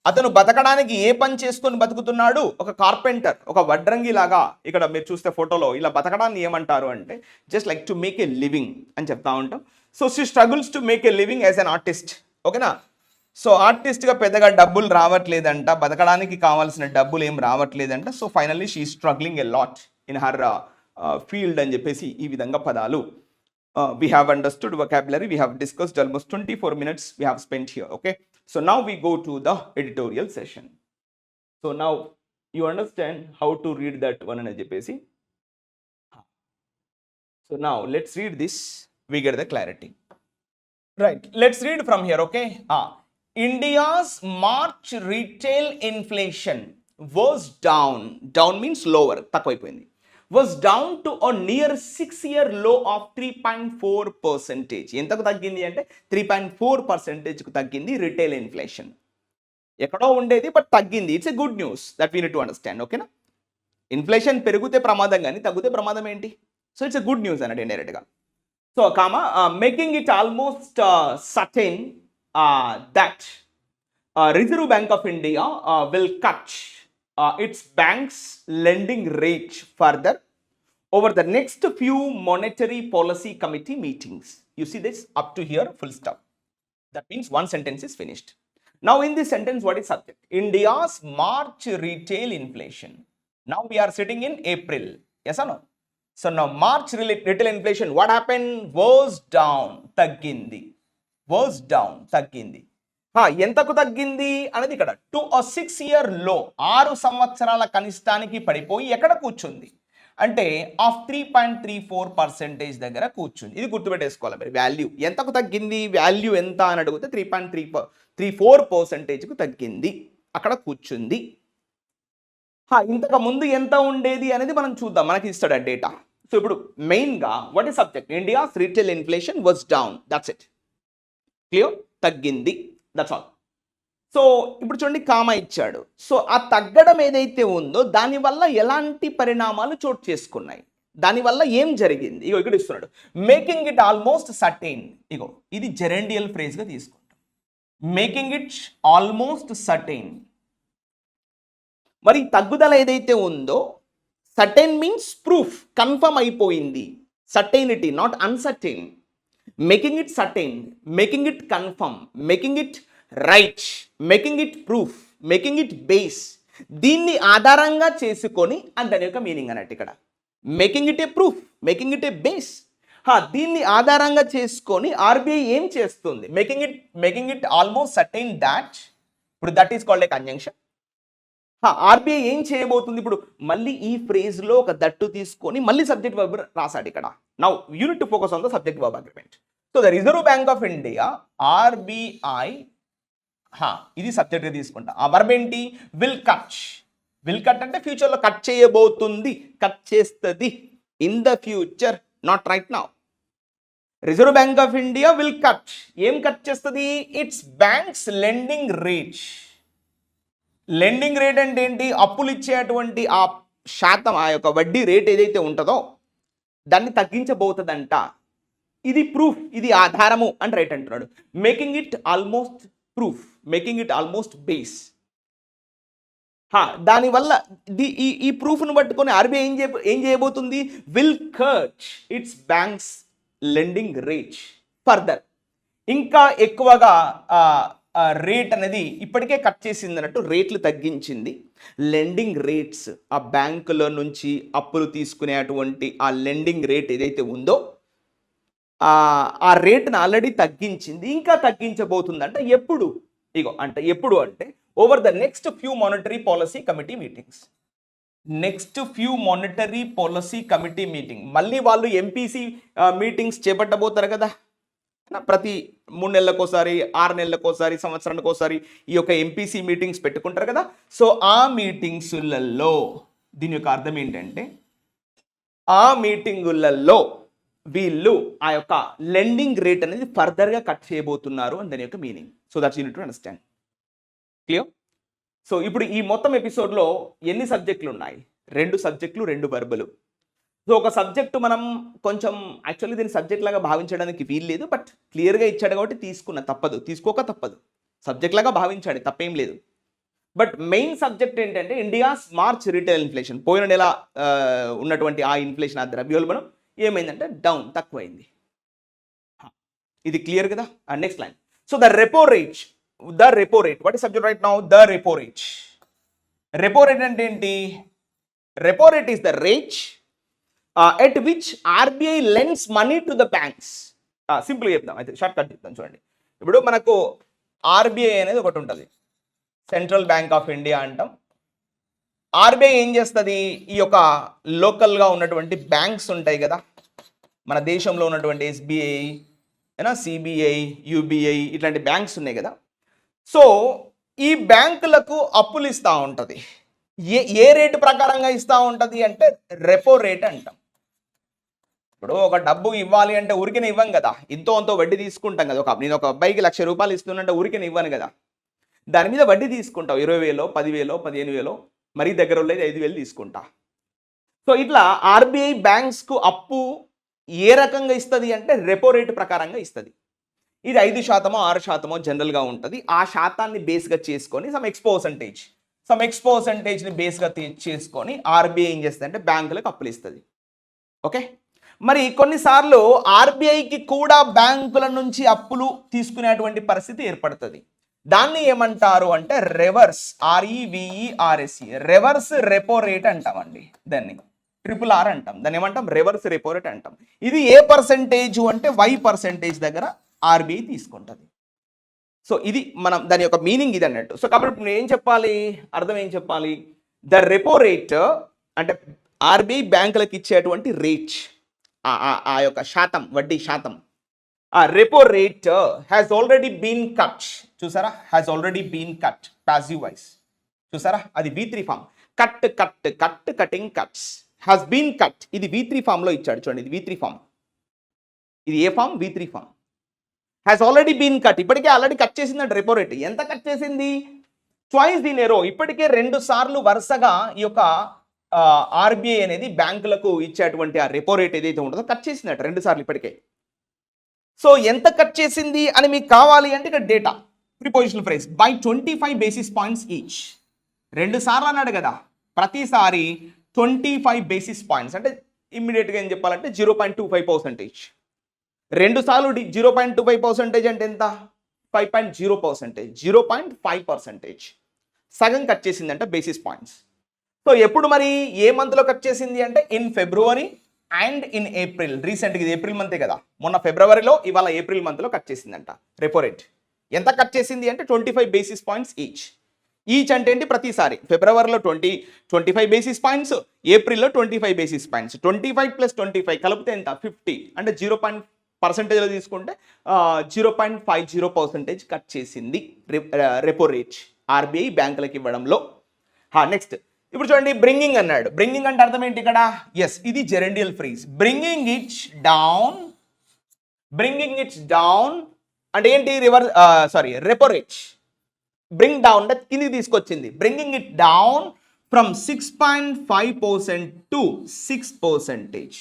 అతను బతకడానికి ఏ పని చేసుకొని బతుకుతున్నాడు, ఒక కార్పెంటర్, ఒక వడ్రంగి లాగా. ఇక్కడ మీరు చూస్తే ఫోటోలో ఇలా బతకడాన్ని ఏమంటారు అంటే just like to make a living అని చెప్తా ఉంటాం. So she struggles to make a living as an artist. ఓకేనా. సో ఆర్టిస్ట్గా పెద్దగా డబ్బులు రావట్లేదంట, బతకడానికి కావాల్సిన డబ్బులు ఏం రావట్లేదంట. So finally she struggling a lot in her field అని చెప్పేసి ఈ విధంగా పదాలు. We have understood vocabulary, we have discussed almost 24 minutes we have spent here. Okay, so now we go to the editorial session. So now you understand how to read that one and JPC. So now let's read this, we get the clarity. Right, let's read from here. Okay, India's March retail inflation was down. Down means lower, తక్కువైపోయింది. Was down to a near 6-year low of 3.4%. ఎంతకు తగ్గింది అంటే 3.4%కు తగ్గింది retail inflation. ఎక్కడో ఉండేది but తగ్గింది. It's a good news that we need to understand. ఓకేనా, inflation పెరిగితే ప్రమాదం కానీ తగ్గితే ప్రమాదం ఏంటి? So it's a good news అన్నట్టు ఇండైరెక్ట్గా. So comma making it almost certain that reserve bank of India will cut its bank's lending rate further over the next few monetary policy committee meetings. You see this up to here, full stop. That means one sentence is finished. Now in this sentence, what is subject? India's March retail inflation. Now we are sitting in April. Yes or no? So now March retail inflation, what happened? Was down, taggindi. Was down, taggindi. ఎంతకు తగ్గింది అనేది ఇక్కడ to a 6-year లో, 6 సంవత్సరాల కనిష్టానికి పడిపోయి ఎక్కడ కూర్చుంది అంటే ఆఫ్ 3.34% దగ్గర కూర్చుంది. ఇది గుర్తుపెట్టేసుకోవాలి మరి. వాల్యూ ఎంతకు తగ్గింది, వాల్యూ ఎంత అని అడిగితే 3.34%కు తగ్గింది, అక్కడ కూర్చుంది. ఇంతకు ముందు ఎంత ఉండేది అనేది మనం చూద్దాం, మనకి ఇస్తాడు డేటా. సో ఇప్పుడు మెయిన్గా what is subject? India's retail inflation was down, that's it. Clear, తగ్గింది, దట్స్ ఆల్. సో ఇప్పుడు చూడండి, కామా ఇచ్చాడు. సో ఆ తగ్గడం ఏదైతే ఉందో దానివల్ల ఎలాంటి పరిణామాలు చోటు చేసుకున్నాయి, దానివల్ల ఏం జరిగింది? ఇగో ఇక్కడ ఇస్తున్నాడు, మేకింగ్ ఇట్ ఆల్మోస్ట్ సర్టైన్. ఇగో ఇది జెరెండియల్ ఫ్రేజ్గా తీసుకుంటాం, మేకింగ్ ఇట్ ఆల్మోస్ట్ సర్టైన్. మరి తగ్గుదల ఏదైతే ఉందో, సర్టైన్ మీన్స్ ప్రూఫ్, కన్ఫర్మ్ అయిపోయింది. Certainty, not uncertain. Making it certain, making it confirm, making it right, making it proof, making it base. దీన్ని ఆధారంగా చేసుకొని దాని యొక్క మీనింగ్ అన్నట్టు ఇక్కడ. Making it a proof, making it a base. దీన్ని ఆధారంగా చేసుకొని ఆర్బీఐ ఏం చేస్తుంది? Making it almost certain that. ఇప్పుడు that is called a conjunction. RBI ఏం చేయబోతుంది? ఇప్పుడు మళ్ళీ ఈ ఫ్రేజ్లో ఒక దట్టు తీసుకొని మళ్ళీ సబ్జెక్ట్ వర్బ్ రాశాడు ఇక్కడ. Now unit to focus on the subject verb agreement. So the reserve bank of India, RBI, ఇది సబ్జెక్ట్గా తీసుకుంటా. ఆ వర్బ్ ఏంటి? Will cut. విల్ కట్ అంటే ఫ్యూచర్లో కట్ చేయబోతుంది, కట్ చేస్తుంది. In the future, not right now. Reserve bank of India will cut. ఏం cut చేస్తుంది? It's banks lending rate. Lending rate అంటే ఏంటి? అప్పులు ఇచ్చేటువంటి ఆ శాతం, ఆ యొక్క వడ్డీ రేట్ ఏదైతే ఉంటుందో దాన్ని తగ్గించబోతుందంట. ఇది ప్రూఫ్, ఇది ఆధారము అని రైట్ అంటున్నాడు. Making it almost proof, making it almost base. దానివల్ల ఈ ప్రూఫ్ను పట్టుకొని ఆర్బీఐ ఏం చేయబోతుంది? Will cut it's banks lending rate further. ఇంకా ఎక్కువగా రేట్ అనేది ఇప్పటికే కట్ చేసింది అన్నట్టు, రేట్లు తగ్గించింది. లెండింగ్ రేట్స్, ఆ బ్యాంకులో నుంచి అప్పులు తీసుకునేటువంటి ఆ లెండింగ్ రేట్ ఏదైతే ఉందో ఆ రేట్ను ఆల్రెడీ తగ్గించింది, ఇంకా తగ్గించబోతుందంట. ఎప్పుడు? అంటే ఎప్పుడు అంటే over the next few monetary policy committee meetings. Next few monetary policy committee meeting, మళ్ళీ వాళ్ళు ఎంపీసీ మీటింగ్స్ చేపట్టబోతారు కదా. ప్రతి 3 నెలలకోసారి, 6 నెలలకోసారి, సంవత్సరానికోసారి ఈ యొక్క ఎంపీసీ మీటింగ్స్ పెట్టుకుంటారు కదా. సో ఆ మీటింగ్స్లలో దీని యొక్క అర్థం ఏంటంటే, ఆ మీటింగులలో వీళ్ళు ఆ యొక్క లెండింగ్ రేట్ అనేది ఫర్దర్గా కట్ చేయబోతున్నారు అని దాని యొక్క meaning. So that's you need to understand. Clear? So ఇప్పుడు ఈ మొత్తం ఎపిసోడ్లో ఎన్ని సబ్జెక్టులు ఉన్నాయి? 2 సబ్జెక్టులు, 2 వర్బులు. సో ఒక సబ్జెక్టు మనం కొంచెం యాక్చువల్లీ దీన్ని సబ్జెక్ట్ లాగా భావించడానికి వీల్లేదు, బట్ క్లియర్గా ఇచ్చాడు కాబట్టి తీసుకున్న, తప్పదు, తీసుకోక తప్పదు. సబ్జెక్ట్ లాగా భావించాడు, తప్పేం లేదు. బట్ మెయిన్ సబ్జెక్ట్ ఏంటంటే ఇండియాస్ మార్చ్ రిటైల్ ఇన్ఫ్లేషన్. పోయిన నెల ఉన్నటువంటి ఆ ఇన్ఫ్లేషన్, ఆ ద్రవ్యోల్బణం ఏమైందంటే డౌన్, తక్కువైంది. ఇది క్లియర్ కదా. Next line. So the repo rate, what is subject right now? The repo rate. Repo rate అంటే ఏంటి? Repo rate is the rate at which RBI lends money to the banks. సింపుల్గా చెప్తాం, అయితే short cut చెప్తాం చూడండి. ఇప్పుడు మనకు RBI అనేది ఒకటి ఉంటుంది, సెంట్రల్ బ్యాంక్ ఆఫ్ ఇండియా అంటాం. ఆర్బీఐ ఏం చేస్తుంది? ఈ యొక్క లోకల్గా ఉన్నటువంటి బ్యాంక్స్ ఉంటాయి కదా, మన దేశంలో ఉన్నటువంటి ఎస్బీఐ, ఏనా సిబిఐ, యూబిఐ ఇట్లాంటి బ్యాంక్స్ ఉన్నాయి కదా. సో ఈ బ్యాంకులకు అప్పులు ఇస్తూ ఉంటుంది. ఏ రేటు ప్రకారంగా ఇస్తూ ఉంటుంది అంటే రెపో రేట్ అంటాం. ఇప్పుడు ఒక డబ్బు ఇవ్వాలి అంటే ఊరికనే ఇవ్వం కదా, ఇంతో అంతో వడ్డీ తీసుకుంటాం కదా. నేను ఒక అబ్బాయికి ₹1,00,000 ఇస్తున్నంటే ఊరికనే ఇవ్వను కదా, దాని మీద వడ్డీ తీసుకుంటావు. 20,000, 10,000, 15,000, మరీ దగ్గర లేదు 5,000 తీసుకుంటా. సో ఇట్లా ఆర్బీఐ బ్యాంక్స్కు అప్పు ఏ రకంగా ఇస్తుంది అంటే రెపో రేటు ప్రకారంగా ఇస్తుంది. ఇది 5%, 6% జనరల్గా ఉంటుంది. ఆ శాతాన్ని బేస్గా చేసుకొని సమ్ ఎక్స్ పర్సంటేజ్ని బేస్గా చేసుకొని ఆర్బీఐ ఏం చేస్తుంది అంటే బ్యాంకులకు అప్పులు ఇస్తుంది. ఓకే, మరి కొన్నిసార్లు ఆర్బీఐకి కూడా బ్యాంకుల నుంచి అప్పులు తీసుకునేటువంటి పరిస్థితి ఏర్పడుతుంది. దాన్ని ఏమంటారు అంటే reverse, REVERSE, reverse repo rate అంటామండి. దాన్ని RRR అంటాం. దాన్ని ఏమంటాం రివర్స్ రెపో రేట్ అంటాం. ఇది ఏ పర్సంటేజ్ అంటే Y% దగ్గర ఆర్బీఐ తీసుకుంటుంది. సో ఇది మనం దాని యొక్క మీనింగ్ ఇది అన్నట్టు. సో కాబట్టి ఇప్పుడు ఏం చెప్పాలి, అర్థం ఏం చెప్పాలి, ద రెపో రేట్ అంటే ఆర్బీఐ బ్యాంకులకు ఇచ్చేటువంటి రేట్, ఆ యొక్క శాతం, వడ్డీ శాతం, ఆ repo rate has already been cut. చూసారా, has already been cut, passive voice చూసారా, అది V3 form. Cutting cuts, has been cut, ఇది V3 ఫామ్లో ఇచ్చాడు చూడండి. ఇది V3 ఫామ్. ఇది ఏ form? V3 form. Has already been cut, ఇప్పటికే ఆల్రెడీ కట్ చేసిందంట రెపో రేట్. ఎంత కట్ చేసింది? ట్వైస్ ఇన్ ఎ రో, ఇప్పటికే 2 సార్లు వరుసగా ఈ యొక్క ఆర్బీఐ అనేది బ్యాంకులకు ఇచ్చేటువంటి ఆ రెపో రేట్ ఏదైతే ఉంటుందో కట్ చేసిందట 2 సార్లు ఇప్పటికే. సో ఎంత కట్ చేసింది అని మీకు కావాలి అంటే ఇక్కడ data, prepositional phrase, by 25 basis points each. 2 సార్లు అన్నాడు కదా, ప్రతిసారి 25 basis points అంటే ఇమ్మీడియట్గా ఏం చెప్పాలంటే 0.25%. 2 సార్లు 0.25% అంటే ఎంత? 5.0%, 0.5%. సగం కట్ చేసిందంట బేసిస్ పాయింట్స్. సో ఎప్పుడు మరి ఏ మంత్లో కట్ చేసింది అంటే in February and in April. రీసెంట్గా ఇది ఏప్రిల్ మంతే కదా, మొన్న ఫిబ్రవరిలో, ఇవాళ ఏప్రిల్ మంత్లో కట్ చేసిందంట రెపో రేట్. ఎంత కట్ చేసింది అంటే 25 basis points ఈచ్ అంటే ఏంటి? ప్రతిసారి. ఫిబ్రవరిలో 25 basis points, ఏప్రిల్లో 25 basis points. 25 + 25 కలిపితే ఎంత? 50. అంటే 0% తీసుకుంటే 0.50% కట్ చేసింది రెపో రేట్ ఆర్బీఐ బ్యాంకులకు ఇవ్వడంలో. నెక్స్ట్ ఇప్పుడు చూడండి, బ్రింగింగ్ అన్నాడు. బ్రింగింగ్ అంటే అర్థం ఏంటి ఇక్కడ? ఎస్, ఇది జెరెండియల్ ఫ్రీజ్. బ్రింగింగ్ ఇట్స్ డౌన్ అంటే ఏంటి? రెపో రేట్ బ్రింగ్ డౌన్ అంటే కిందికి తీసుకొచ్చింది. Bringing it down from 6.5% to 6%.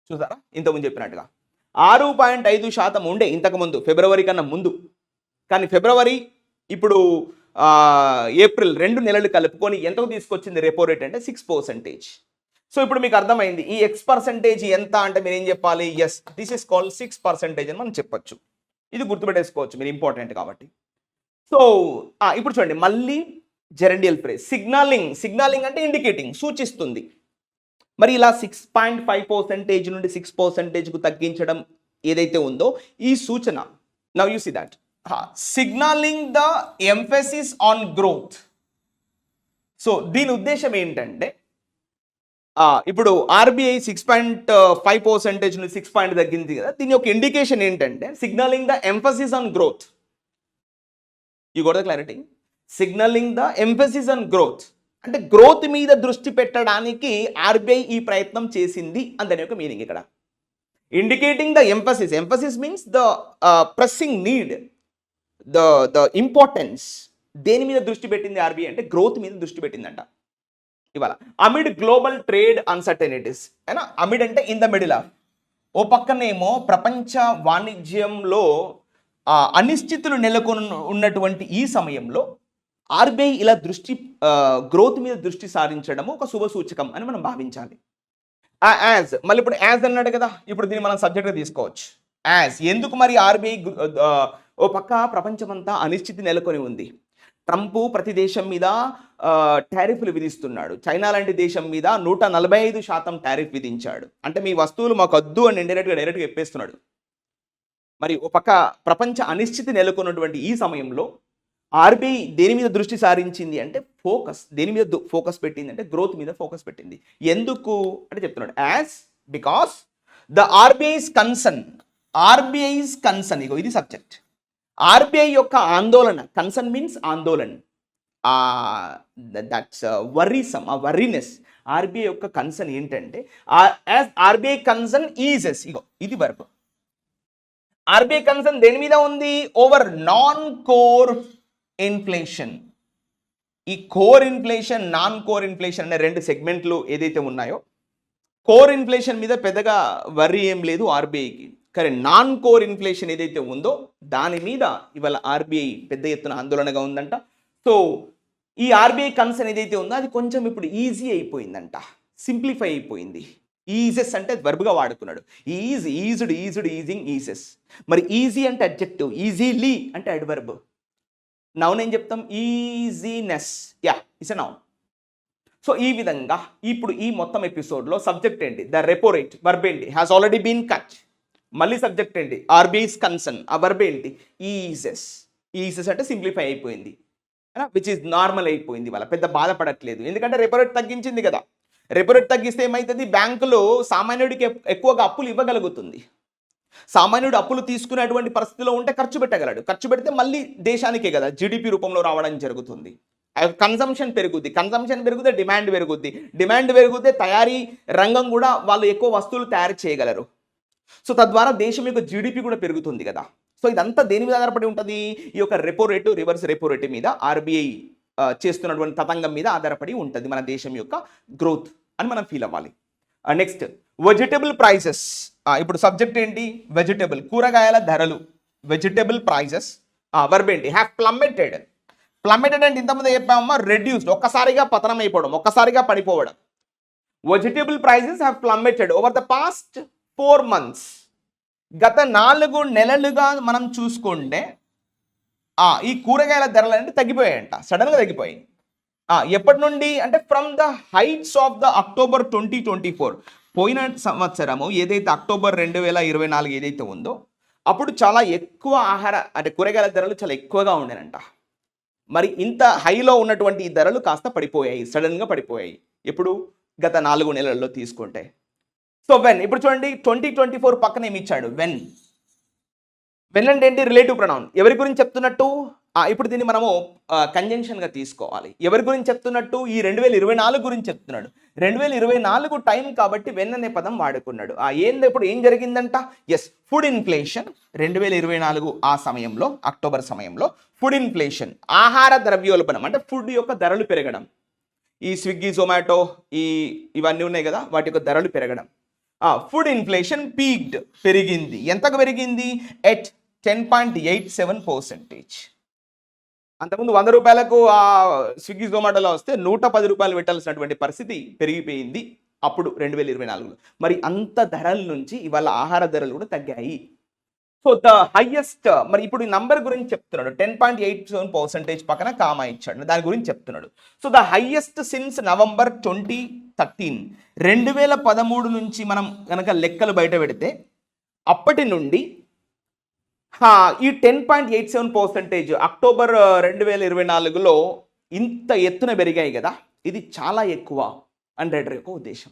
చూసారా, ఇంతకుముందు చెప్పినట్టుగా 6.5% ఉండే ఇంతకుముందు, ఫిబ్రవరి కన్నా ముందు. కానీ ఫిబ్రవరి, ఇప్పుడు ఏప్రిల్, 2 నెలలు కలుపుకొని ఎంతకు తీసుకొచ్చింది రెపో రేట్ అంటే 6%. సో ఇప్పుడు మీకు అర్థమైంది ఈ X% ఎంత అంటే మీరు ఏం చెప్పాలి? ఎస్, దిస్ ఇస్ కాల్డ్ 6% అని మనం చెప్పొచ్చు. ఇది గుర్తుపెట్టేసుకోవచ్చు మీరు, ఇంపార్టెంట్ కాబట్టి. సో ఇప్పుడు చూడండి, మళ్ళీ జెరెండియల్ ఫ్రేజ్. సిగ్నలింగ్ అంటే ఇండికేటింగ్, సూచిస్తుంది. మరి ఇలా 6.5% నుండి 6%కు తగ్గించడం ఏదైతే ఉందో ఈ సూచన, now you see that signaling the emphasis on growth. So దీని ఉద్దేశం ఏంటంటే ఇప్పుడు ఆర్బీఐ 6.5% నుండి 6 తగ్గింది కదా, దీని యొక్క ఇండికేషన్ ఏంటంటే signalling the emphasis on growth. You got the clarity? Signalling the emphasis on growth అంటే గ్రోత్ మీద దృష్టి పెట్టడానికి ఆర్బీఐ ఈ ప్రయత్నం చేసింది అని దాని యొక్క మీనింగ్ ఇక్కడ. Indicating the emphasis means the pressing need, the importance. దేని మీద దృష్టి పెట్టింది ఆర్బీఐ అంటే గ్రోత్ మీద దృష్టి పెట్టిందంట ఇవాళ. అమిడ్ గ్లోబల్ ట్రేడ్ అన్సర్టెనిటీస్, అయినా అమిడ్ అంటే ఇన్ ద మిడిల్ ఆఫ్. ఓ పక్కనేమో ప్రపంచ వాణిజ్యంలో అనిశ్చితులు నెలకొని ఉన్నటువంటి ఈ సమయంలో ఆర్బీఐ ఇలా గ్రోత్ మీద దృష్టి సారించడము ఒక శుభ సూచకం అని మనం భావించాలి. మళ్ళీ ఇప్పుడు యాజ్ అన్నాడు కదా, ఇప్పుడు దీన్ని మనం సబ్జెక్ట్గా తీసుకోవచ్చు. యాజ్ ఎందుకు మరి ఆర్బీఐ ఓ పక్క ప్రపంచమంతా అనిశ్చితి నెలకొని ఉంది. ట్రంప్ ప్రతి దేశం మీద టారిఫ్లు విధిస్తున్నాడు. చైనా లాంటి దేశం మీద 145% టారిఫ్ విధించాడు. అంటే మీ వస్తువులు మాకు వద్దు అని డైరెక్ట్గా చెప్పేస్తున్నాడు. మరి ఒక పక్క ప్రపంచ అనిశ్చితి నెలకొన్నటువంటి ఈ సమయంలో ఆర్బీఐ దేని మీద దృష్టి సారించింది అంటే దేని మీద ఫోకస్ పెట్టింది అంటే గ్రోత్ మీద ఫోకస్ పెట్టింది. ఎందుకు అంటే చెప్తున్నాడు, because the RBI's concern RBI's concern, ఇగో ఇది సబ్జెక్ట్. ఆర్బీఐ యొక్క ఆందోళన, కన్సర్న్ మీన్స్ ఆందోళన, దట్స్ వర్రీసమ్, ఆ వర్రీనెస్. ఆర్బీఐ యొక్క కన్సర్న్ ఏంటంటే, యాజ్ ఆర్బీఐ కన్సర్న్ ఈజెస్, ఇగో ఇది వర్బ్. ఆర్బీఐ కన్సర్న్ దేని మీద ఉంది? Over non core inflation. ఈ core inflation, non core inflation అనే రెండు సెగ్మెంట్లు ఏదైతే ఉన్నాయో, కోర్ ఇన్ఫ్లేషన్ మీద పెద్దగా వర్రీ ఏం లేదు ఆర్బీఐకి, కానీ నాన్ కోర్ ఇన్ఫ్లేషన్ ఏదైతే ఉందో దాని మీద ఇవాళ ఆర్బీఐ పెద్ద ఎత్తున ఆందోళనగా ఉందంట. సో ఈ ఆర్బీఐ కన్సర్న్ ఏదైతే ఉందో అది కొంచెం ఇప్పుడు ఈజీ అయిపోయిందంట, సింప్లిఫై అయిపోయింది. ఈజెస్ అంటే వర్బ్గా వాడుకున్నాడు. Eased, easing, eases. మరి ఈజీ అంటే అడ్జెక్టివ్, ఈజీలీ అంటే అడ్వర్బ్. నౌన్ ఏం చెప్తాం? Easiness, yeah it's a noun. So ఈ విధంగా ఇప్పుడు ఈ మొత్తం ఎపిసోడ్లో సబ్జెక్ట్ ఏంటి? The repo rate. వర్బ్ ఏంటి? Has already been cut. మళ్ళీ సబ్జెక్ట్ ఏంటి? RBI's concern. ఆ వర్బ్ ఏంటి? ఈజెస్. ఈజెస్ అంటే సింప్లిఫై అయిపోయింది, విచ్ ఈజ్ నార్మల్ అయిపోయింది. వాళ్ళ పెద్ద బాధపడట్లేదు, ఎందుకంటే రెపో రేట్ తగ్గించింది కదా. రెపో రేట్ తగ్గిస్తే ఏమవుతుంది? బ్యాంకులో సామాన్యుడికి ఎక్కువగా అప్పులు ఇవ్వగలుగుతుంది. సామాన్యుడు అప్పులు తీసుకునేటువంటి పరిస్థితిలో ఉంటే ఖర్చు పెట్టగలడు. ఖర్చు పెడితే మళ్ళీ దేశానికే కదా జీడిపి రూపంలో రావడం జరుగుతుంది. కన్సంప్షన్ పెరుగుద్ది, కన్సంప్షన్ పెరిగితే డిమాండ్ పెరుగుద్ది, డిమాండ్ పెరిగితే తయారీ రంగం కూడా వాళ్ళు ఎక్కువ వస్తువులు తయారు చేయగలరు. సో తద్వారా దేశం యొక్క జీడిపి కూడా పెరుగుతుంది కదా. సో ఇదంతా దేని మీద ఆధారపడి ఉంటుంది? ఈ యొక్క repo rate, reverse repo rate మీద ఆర్బీఐ చేస్తున్నటువంటి తతంగం మీద ఆధారపడి ఉంటుంది మన దేశం యొక్క గ్రోత్ అని మనం ఫీల్ అవ్వాలి. Next vegetable prices. ఇప్పుడు సబ్జెక్ట్ ఏంటి? వెజిటబుల్, కూరగాయల ధరలు. Vegetable prices. వర్బ్ ఏంటి? Have plummeted. ప్లమ్మెటెడ్ అంటే ఇంతకుముందు చెప్పామమ్మా, రెడ్యూస్డ్, ఒక్కసారిగా పతనం అయిపోవడం, ఒక్కసారిగా పడిపోవడం. Vegetable prices have plummeted over the past 4 months. గత 4 నెలలుగా మనం చూసుకుంటే ఈ కూరగాయల ధరలు అంటే తగ్గిపోయాయంట, సడన్గా తగ్గిపోయాయి. ఎప్పటి నుండి అంటే from the heights of the October 2024. పోయిన సంవత్సరము ఏదైతే అక్టోబర్ 2024 ఏదైతే ఉందో అప్పుడు చాలా ఎక్కువ అంటే కూరగాయల ధరలు చాలా ఎక్కువగా ఉండేనంట. మరి ఇంత హైలో ఉన్నటువంటి ఈ ధరలు కాస్త పడిపోయాయి, సడన్గా పడిపోయాయి. ఎప్పుడు? గత 4 నెలల్లో తీసుకుంటే. సో వెన్, ఇప్పుడు చూడండి 2024 పక్కన ఏమి ఇచ్చాడు? వెన్. వెన్ అంటే ఏంటి? Relative pronoun. ఎవరి గురించి చెప్తున్నట్టు? ఇప్పుడు దీన్ని మనము కంజంక్షన్గా తీసుకోవాలి. ఎవరి గురించి చెప్తున్నట్టు? ఈ 2024 గురించి చెప్తున్నాడు. 2024 టైం కాబట్టి వెన్ అనే పదం వాడుకున్నాడు. ఇప్పుడు ఏం జరిగిందంట? ఎస్, ఫుడ్ ఇన్ఫ్లేషన్ 2024 ఆ సమయంలో, అక్టోబర్ సమయంలో ఫుడ్ ఇన్ఫ్లేషన్, ఆహార ద్రవ్యోల్బణం అంటే ఫుడ్ యొక్క ధరలు పెరగడం. ఈ స్విగ్గీ, జొమాటో ఇవన్నీ ఉన్నాయి కదా, వాటి యొక్క ధరలు పెరగడం. ఫుడ్ ఇన్ఫ్లేషన్ పీక్డ్, పెరిగింది. ఎంతకు పెరిగింది? ఎట్ 10.87%. అంతకుముందు 100 రూపాయలకు స్విగ్గీ, జొమాటోలో వస్తే 110 రూపాయలు పెట్టాల్సినటువంటి పరిస్థితి పెరిగిపోయింది అప్పుడు 2024లో. మరి అంత ధరల నుంచి ఇవాళ ఆహార ధరలు కూడా తగ్గాయి. సో ద హైయెస్ట్, మరి ఇప్పుడు ఈ నంబర్ గురించి చెప్తున్నాడు. 10.87% పక్కన కామా ఇచ్చాడు, దాని గురించి చెప్తున్నాడు. So the highest since November 2013. 2013 నుంచి మనం కనుక లెక్కలు బయట పెడితే అప్పటి నుండి ఈ 10.87% అక్టోబర్ 2024లో ఇంత ఎత్తున పెరిగాయి కదా, ఇది చాలా ఎక్కువ అంటాడు యొక్క ఉద్దేశం.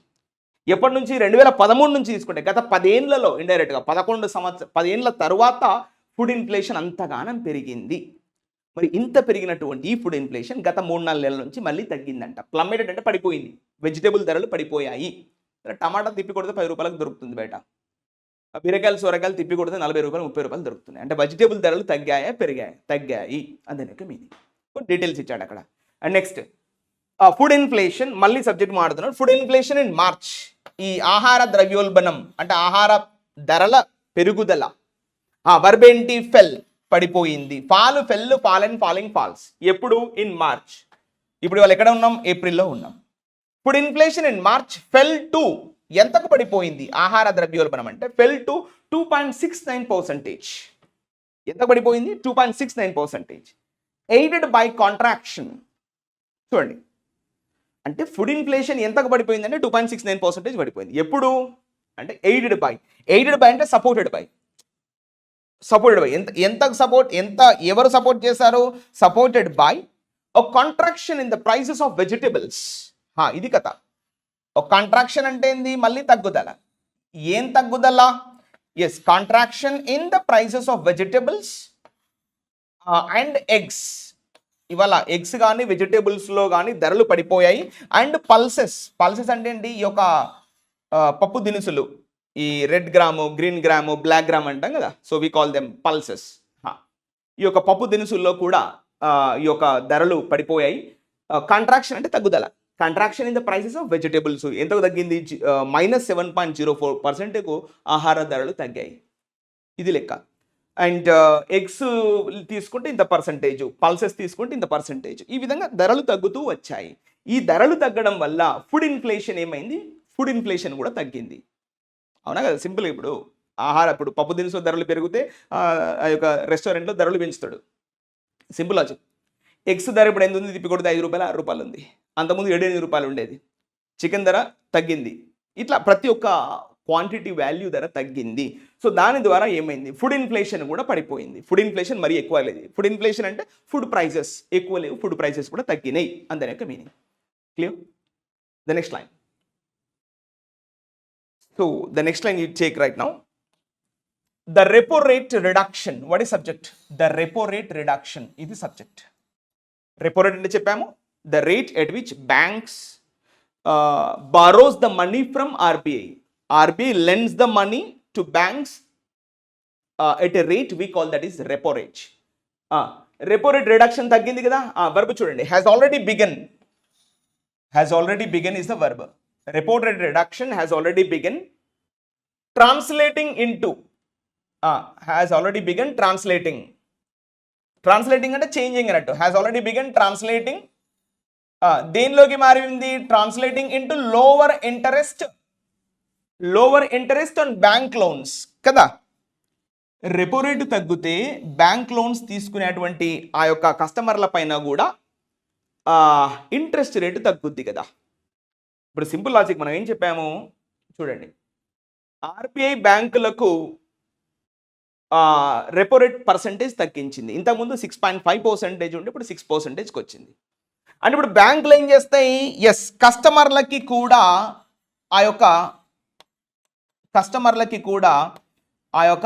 ఎప్పటి నుంచి? 2013 నుంచి తీసుకుంటే గత 10 ఏళ్లలో ఇండైరెక్ట్గా 10 ఏళ్ల తర్వాత ఫుడ్ ఇన్ఫ్లేషన్ అంతగానం పెరిగింది. మరి ఇంత పెరిగినటువంటి ఈ ఫుడ్ ఇన్ఫ్లేషన్ గత 3-4 నెలల నుంచి మళ్ళీ తగ్గిందంట. ప్లమ్మేటెడ్ అంటే పడిపోయింది. వెజిటేబుల్ ధరలు పడిపోయాయి. టమాటా తిప్పి కొడితే 10 రూపాయలకు దొరుకుతుంది బయట. బీరకాయలు, సొరకాయలు తిప్పి కొడితే 40 రూపాయలు, 30 రూపాయలు దొరుకుతున్నాయి. అంటే వెజిటేబుల్ ధరలు తగ్గాయా, పెరిగాయి? తగ్గాయి. అదే మీనింగ్. డీటెయిల్స్ ఇచ్చాడు అక్కడ. అండ్ నెక్స్ట్ ఫుడ్ ఇన్ఫ్లేషన్, మళ్ళీ సబ్జెక్ట్ మాట్లాడుతున్నాడు. Food inflation in March. ఈ ఆహార ద్రవ్యోల్బణం అంటే ఆహార ధరల పెరుగుదల. వర్బ్ ఏంటి? ఫెల్, పడిపోయింది. Fall, fell, fallen, falling, falls. ఎప్పుడు? In March. ఇప్పుడు వాళ్ళు ఎక్కడ ఉన్నాం? ఏప్రిల్లో ఉన్నాం. Food inflation in March fell to, ఎంతకు పడిపోయింది? ఆహార ద్రవ్యోల్బణం అంటే ఫెల్ టు 2.69%. ఎంతకు పడిపోయింది? 2.69%. Aided by contraction. చూడండి, అంటే ఫుడ్ ఇన్ఫ్లేషన్ ఎంతకు పడిపోయింది అంటే 2.69% పడిపోయింది. ఎప్పుడు? అంటే ఎయిడెడ్ బై. ఎయిడెడ్ బై అంటే సపోర్టెడ్ బై. సపోర్టెడ్ బై ఎంతకు సపోర్ట్, ఎవరు సపోర్ట్ చేశారు? సపోర్టెడ్ బై ఒక contraction in the prices of vegetables. ఇది కథ. ఒక కాంట్రాక్షన్ అంటే ఏంది? మళ్ళీ తగ్గుదల. ఏం తగ్గుదల? Yes contraction in the prices of vegetables and eggs. ఇవాళ ఎగ్స్ కానీ వెజిటేబుల్స్లో కానీ ధరలు పడిపోయాయి. అండ్ పల్సెస్ అంటే ఏంటి, ఈ యొక్క పప్పు దినుసులు, ఈ red gram, green gram, black gram అంటాం కదా, so we call them pulses. ఈ యొక్క పప్పు దినుసుల్లో కూడా ఈ యొక్క ధరలు పడిపోయాయి. కాంట్రాక్షన్ అంటే తగ్గుదల. Contraction in the prices of vegetables ఎంతకు తగ్గింది, -7.04%కు ఆహార ధరలు తగ్గాయి. ఇది లెక్క. అండ్ ఎగ్స్ తీసుకుంటే ఇంత పర్సంటేజ్, పల్సెస్ తీసుకుంటే ఇంత పర్సంటేజ్, ఈ విధంగా ధరలు తగ్గుతూ వచ్చాయి. ఈ ధరలు తగ్గడం వల్ల ఫుడ్ ఇన్ఫ్లేషన్ ఏమైంది, ఫుడ్ ఇన్ఫ్లేషన్ కూడా తగ్గింది. అవునా కదా, సింపుల్. ఇప్పుడు ఇప్పుడు పప్పు దినుసుల ధరలు పెరిగితే ఆ యొక్క రెస్టారెంట్లో ధరలు పెంచుతాడు, సింపుల్ లాజిక్. ఎగ్స్ ధర ఇప్పుడు ఎంత ఉంది, తిప్పి కొడితే 5 రూపాయలు 6 రూపాయలు ఉంది. అంతకుముందు 7-8 రూపాయలు ఉండేది. చికెన్ ధర తగ్గింది. ఇట్లా ప్రతి ఒక్క క్వాంటిటీ వాల్యూ ధర తగ్గింది. సో దాని ద్వారా ఏమైంది, ఫుడ్ ఇన్ఫ్లేషన్ కూడా పడిపోయింది. ఫుడ్ ఇన్ఫ్లేషన్ మరీ ఎక్కువ లేదు. ఫుడ్ ఇన్ఫ్లేషన్ అంటే ఫుడ్ ప్రైసెస్ ఎక్కువ లేవు, ఫుడ్ ప్రైసెస్ కూడా తగ్గినాయి అంతనే యొక్క meaning. Clear? The next line. So the next line you take right now. The repo rate reduction. What is subject? The repo rate reduction ఇది సబ్జెక్ట్. రెపో రేట్ అంటే చెప్పాము, the rate at which banks borrows the money from RBI. RBI lends the money to banks at a rate we call that is repo rate. Repo rate reduction తగ్గింది కదా, verb చూడండి, has already begun. Has already begun is the verb. Repo rate reduction has already begun. Translating into has already begun translating. Translating అంటే changing అన్నట్టు. has already begun translating దేనిలోకి మారింది, translating into lower interest on bank loans కదా. Repo rate తగ్గితే bank loans తీసుకునేటువంటి ఆ యొక్క కస్టమర్ల పైన కూడా ఇంట్రెస్ట్ రేటు తగ్గుద్ది కదా. ఇప్పుడు సింపుల్ లాజిక్ మనం ఏం చెప్పాము చూడండి, ఆర్బీఐ బ్యాంకులకు రెపో రేట్ పర్సంటేజ్ తగ్గించింది. ఇంతకుముందు 6.5% ఉంటే ఇప్పుడు 6%కి వచ్చింది. అంటే ఇప్పుడు బ్యాంకులు ఏం చేస్తాయి, ఎస్ కస్టమర్లకి కూడా ఆ యొక్క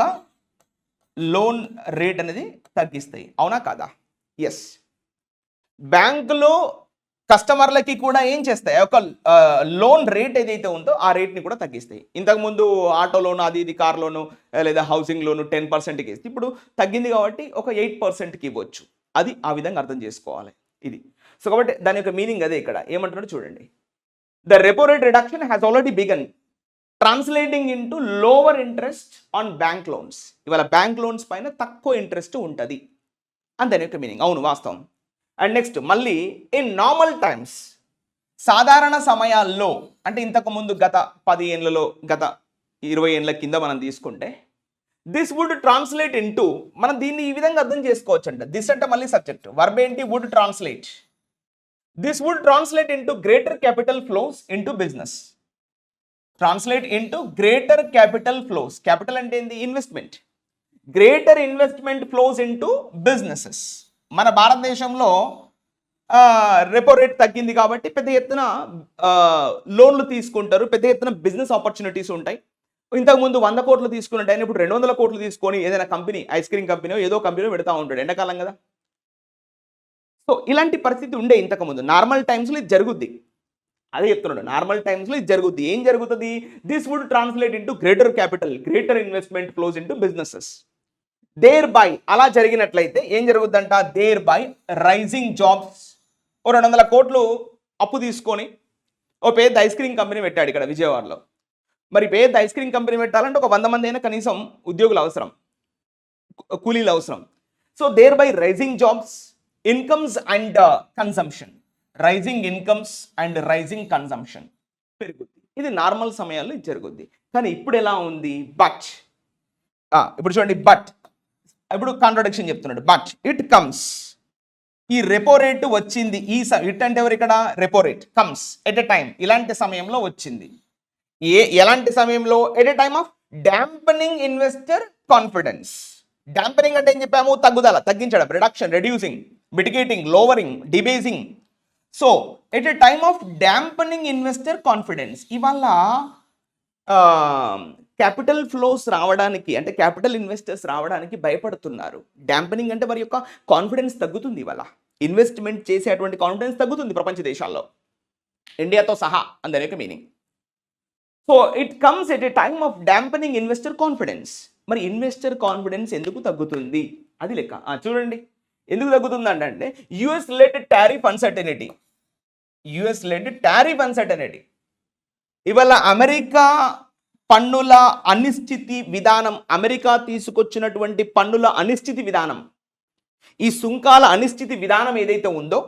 లోన్ రేట్ అనేది తగ్గిస్తాయి. అవునా కాదా? ఎస్, బ్యాంకులో కస్టమర్లకి కూడా ఏం చేస్తాయి, ఒక లోన్ రేట్ ఏదైతే ఉందో ఆ రేట్ని కూడా తగ్గిస్తాయి. ఇంతకుముందు ఆటో లోను, అది ఇది కార్ లోను లేదా హౌసింగ్ లోను 10%కి ఇస్తే ఇప్పుడు తగ్గింది కాబట్టి ఒక 8%కి ఇవ్వచ్చు. అది ఆ విధంగా అర్థం చేసుకోవాలి ఇది. సో కాబట్టి దాని యొక్క మీనింగ్ అదే ఇక్కడ ఏమంటున్నాడు చూడండి, the repo rate reduction has already begun translating into lower interest on bank loans. ఇవాళ బ్యాంక్ లోన్స్ పైన తక్కువ ఇంట్రెస్ట్ ఉంటుంది అని దాని యొక్క మీనింగ్. అవును, వాస్తవం. అండ్ నెక్స్ట్ మళ్ళీ ఇన్ నార్మల్ టైమ్స్, సాధారణ సమయాల్లో అంటే ఇంతకుముందు గత 10 ఏళ్లలో, గత 20 ఏళ్ల కింద మనం తీసుకుంటే దిస్ వుడ్ ట్రాన్స్లేట్ ఇంటూ, మనం దీన్ని ఈ విధంగా అర్థం చేసుకోవచ్చు అంట. దిస్ అంటే మళ్ళీ సబ్జెక్ట్, వర్బ్ ఏంటి, would translate. This would translate into greater capital flows into business. Translate into greater capital flows. Capital అంటే ఏంటి, investment. Greater investment flows into businesses. మన భారతదేశంలో రెపో రేట్ తగ్గింది కాబట్టి పెద్ద ఎత్తున లోన్లు తీసుకుంటారు, పెద్ద ఎత్తున బిజినెస్ ఆపర్చునిటీస్ ఉంటాయి. ఇంతకుముందు 100 కోట్లు తీసుకున్నట్టు ఆయన ఇప్పుడు 200 కోట్లు తీసుకొని ఏదైనా కంపెనీ, ఐస్ క్రీమ్ కంపెనీ ఏదో కంపెనీ పెడతా ఉంటాడు, ఎండాకాలం కదా. సో ఇలాంటి పరిస్థితి ఉండే ఇంతకుముందు. నార్మల్ టైమ్స్లో ఇది జరుగుద్ది, అదే చెప్తున్నాడు, నార్మల్ టైమ్స్లో ఇది జరుగుద్ది. ఏం జరుగుతుంది, this would translate into greater capital, greater investment flows into businesses. Thereby అలా జరిగినట్లయితే ఏం జరుగుద్దంట, దేర్ బై రైజింగ్ జాబ్స్. 200 కోట్లు అప్పు తీసుకొని ఓ పెద్ద ఐస్ క్రీమ్ కంపెనీ పెట్టాడు ఇక్కడ విజయవాడలో. మరి పెద్ద ఐస్ క్రీమ్ కంపెనీ పెట్టాలంటే ఒక 100 మంది అయినా కనీసం ఉద్యోగులు అవసరం, కూలీలు అవసరం. So thereby rising jobs, incomes and consumption. Rising incomes and rising consumption పెరుగుద్ది. ఇది నార్మల్ సమయాల్లో ఇది జరుగుద్ది. కానీ ఇప్పుడు ఎలా ఉంది, బట్ ఇప్పుడు చూడండి, బట్ ఇప్పుడు కాంట్రడిక్షన్ చెప్తున్నాడు. బట్ ఇట్ కమ్స్, ఈ రెపో రేటు వచ్చింది, ఇట్ అంటే ఎవరు ఇక్కడ, repo rate comes at a time, ఇలాంటి సమయంలో వచ్చింది. ఎలాంటి సమయంలో, at a time of dampening investor confidence. Dampening అంటే ఏం చెప్పాము, తగ్గుదల, తగ్గించడం, reduction, reducing, mitigating, lowering, debasing. So at a time of dampening investor confidence, ఇవాళ క్యాపిటల్ ఫ్లోస్ రావడానికి అంటే క్యాపిటల్ ఇన్వెస్టర్స్ రావడానికి భయపడుతున్నారు. డాంపెనింగ్ అంటే వారి యొక్క కాన్ఫిడెన్స్ తగ్గుతుంది, ఇవాళ ఇన్వెస్ట్మెంట్ చేసేటువంటి కాన్ఫిడెన్స్ తగ్గుతుంది ప్రపంచ దేశాల్లో, ఇండియాతో సహా అని దాని యొక్క meaning. So it comes at a time of dampening investor confidence. మరి ఇన్వెస్టర్ కాన్ఫిడెన్స్ ఎందుకు తగ్గుతుంది అది లెక్క. చూడండి ఎందుకు తగ్గుతుంది అంటే యుఎస్ లెడ్ టారిఫ్ అన్సర్టనిటీ. ఇవాళ అమెరికా పన్నుల అనిశ్చితి విధానం, అమెరికా తీసుకొచ్చినటువంటి పన్నుల అనిశ్చితి విధానం, ఈ సుంకాల అనిశ్చితి విధానం ఏదైతే ఉందో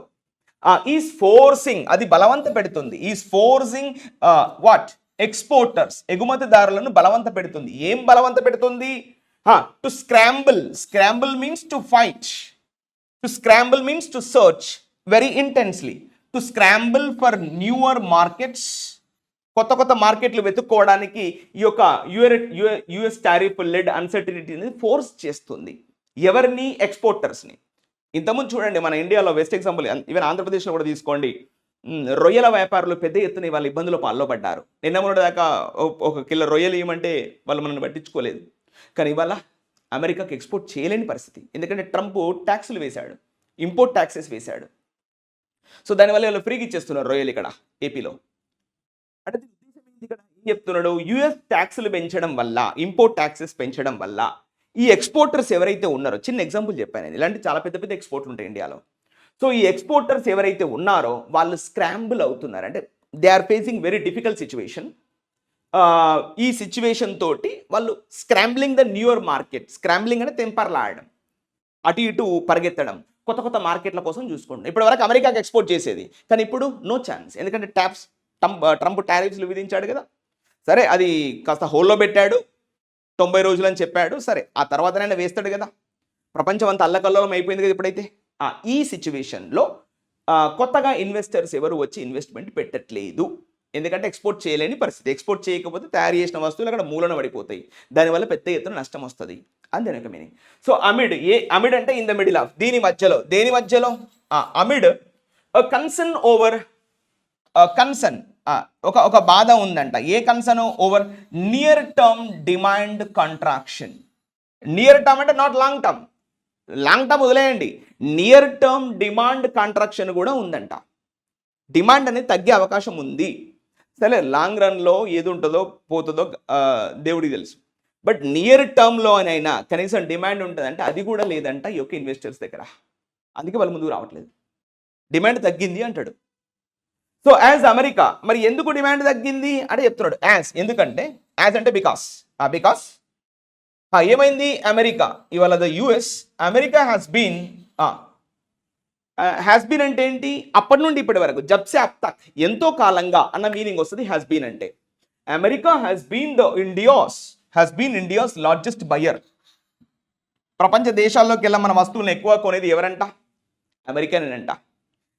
ఈజ్ ఫోర్సింగ్, అది బలవంత పెడుతుంది. ఈజ్ ఫోర్సింగ్ వాట్ ఎక్స్పోర్టర్స్, ఎగుమతిదారులను బలవంత పెడుతుంది. ఏం బలవంత పెడుతుంది? To scramble means to fight, to scramble means to search very intensely, to scramble for newer markets, కొత్త మార్కెట్లు వెతుక్కోవడానికి ఈ యొక్క యుఎస్ టారిఫ్ లెడ్ అన్సర్టనిటీని ఫోర్స్ చేస్తుంది. ఎవరిని? ఎక్స్పోర్టర్స్ని. ఇంతకుముందు చూడండి మన ఇండియాలో బెస్ట్ ఎగ్జాంపుల్, ఈవెన్ ఆంధ్రప్రదేశ్లో కూడా తీసుకోండి, రొయ్యల వ్యాపారులు పెద్ద ఎత్తున వాళ్ళ ఇబ్బందులు పాల్లోపడ్డారు. నిన్న మొన్నటి దాకా ఒక కిలో రొయ్యలు ఇవ్వమంటే వాళ్ళు మనల్ని పట్టించుకోలేదు. కానీ ఇవాళ అమెరికాకి ఎక్స్పోర్ట్ చేయలేని పరిస్థితి, ఎందుకంటే ట్రంప్ ట్యాక్సులు వేశాడు, ఇంపోర్ట్ ట్యాక్సెస్ వేశాడు. సో దానివల్ల వాళ్ళు ఫ్రీగా ఇచ్చేస్తున్నారు రొయ్యలు ఇక్కడ ఏపీలో. అంటే ఇక్కడ ఏం చెప్తున్నాడు? యుఎస్ ట్యాక్సులు పెంచడం వల్ల, ఇంపోర్ట్ ట్యాక్సెస్ పెంచడం వల్ల ఈ ఎక్స్పోర్టర్స్ ఎవరైతే ఉన్నారో, చిన్న ఎగ్జాంపుల్ చెప్పాను నేను, ఇలాంటి చాలా పెద్ద పెద్ద ఎక్స్పోర్ట్లు ఉంటాయి ఇండియాలో. సో ఈ ఎక్స్పోర్టర్స్ ఎవరైతే ఉన్నారో వాళ్ళు స్క్రాంబుల్ అవుతున్నారు, అంటే they are facing very difficult situation. ఈ సిచ్యువేషన్ తోటి వాళ్ళు scrambling the newer market, scrambling అంటే తెంపర్లాడడం, అటు ఇటు పరిగెత్తడం, కొత్త మార్కెట్ల కోసం చూసుకోండి. ఇప్పటి వరకు అమెరికాకి ఎక్స్పోర్ట్ చేసేది, కానీ ఇప్పుడు నో ఛాన్స్, ఎందుకంటే ట్రంప్ టారిఫ్లు విధించాడు కదా. సరే అది కాస్త హోల్లో పెట్టాడు, 90 రోజులు అని చెప్పాడు. సరే ఆ తర్వాతనైనా వేస్తాడు కదా. ప్రపంచం అంతా అల్లకల్లోలం అయిపోయింది కదా ఇప్పుడైతే. ఈ సిచ్యువేషన్లో కొత్తగా ఇన్వెస్టర్స్ ఎవరు వచ్చి ఇన్వెస్ట్మెంట్ పెట్టట్లేదు, ఎందుకంటే ఎక్స్పోర్ట్ చేయలేని పరిస్థితి. ఎక్స్పోర్ట్ చేయకపోతే తయారు చేసిన వస్తువులు అక్కడ మూలన పడిపోతాయి, దానివల్ల పెద్ద ఎత్తున నష్టం వస్తుంది అని దాని యొక్క మీనింగ్. సో అమిడ్ అంటే ఇన్ ద మిడిల్ ఆఫ్, దేని మధ్యలో అమిడ్ కన్సర్న్ ఓవర్ కన్సర్న్, ఒక బాధ ఉందంట. ఏ concern? Over near term demand contraction. Near term అంటే నాట్ లాంగ్ టర్మ్, వదిలేయండి, నియర్ టర్మ్ డిమాండ్ కాంట్రాక్షన్ కూడా ఉందంట. డిమాండ్ అనేది తగ్గే అవకాశం ఉంది. సరే లాంగ్ రన్లో ఏది ఉంటుందో పోతుందో దేవుడికి తెలుసు, బట్ నియర్ టర్మ్లో అయినా కనీసం డిమాండ్ ఉంటుందంటే అది కూడా లేదంట ఈ యొక్క ఇన్వెస్టర్స్ దగ్గర. అందుకే వాళ్ళు ముందుకు రావట్లేదు, డిమాండ్ తగ్గింది అంటాడు. సో యాజ్ అమెరికా, మరి ఎందుకు డిమాండ్ తగ్గింది అంటే చెప్తున్నాడు యాజ్, ఎందుకంటే యాజ్ అంటే బికాస్ ఏమైంది? అమెరికా ఇవాళ the US, America has been అంటే ఏంటి? అప్పటి నుండి ఇప్పటి వరకు, జబ్సే అబ్ తక్, ఎంతో కాలంగా అన్న మీనింగ్ వస్తుంది హ్యాస్ బీన్ అంటే. America has been India's largest buyer. ప్రపంచ దేశాల్లోకి వెళ్ళి మన వస్తువులను ఎక్కువ కొనేది ఎవరంట? అమెరికానేనంట.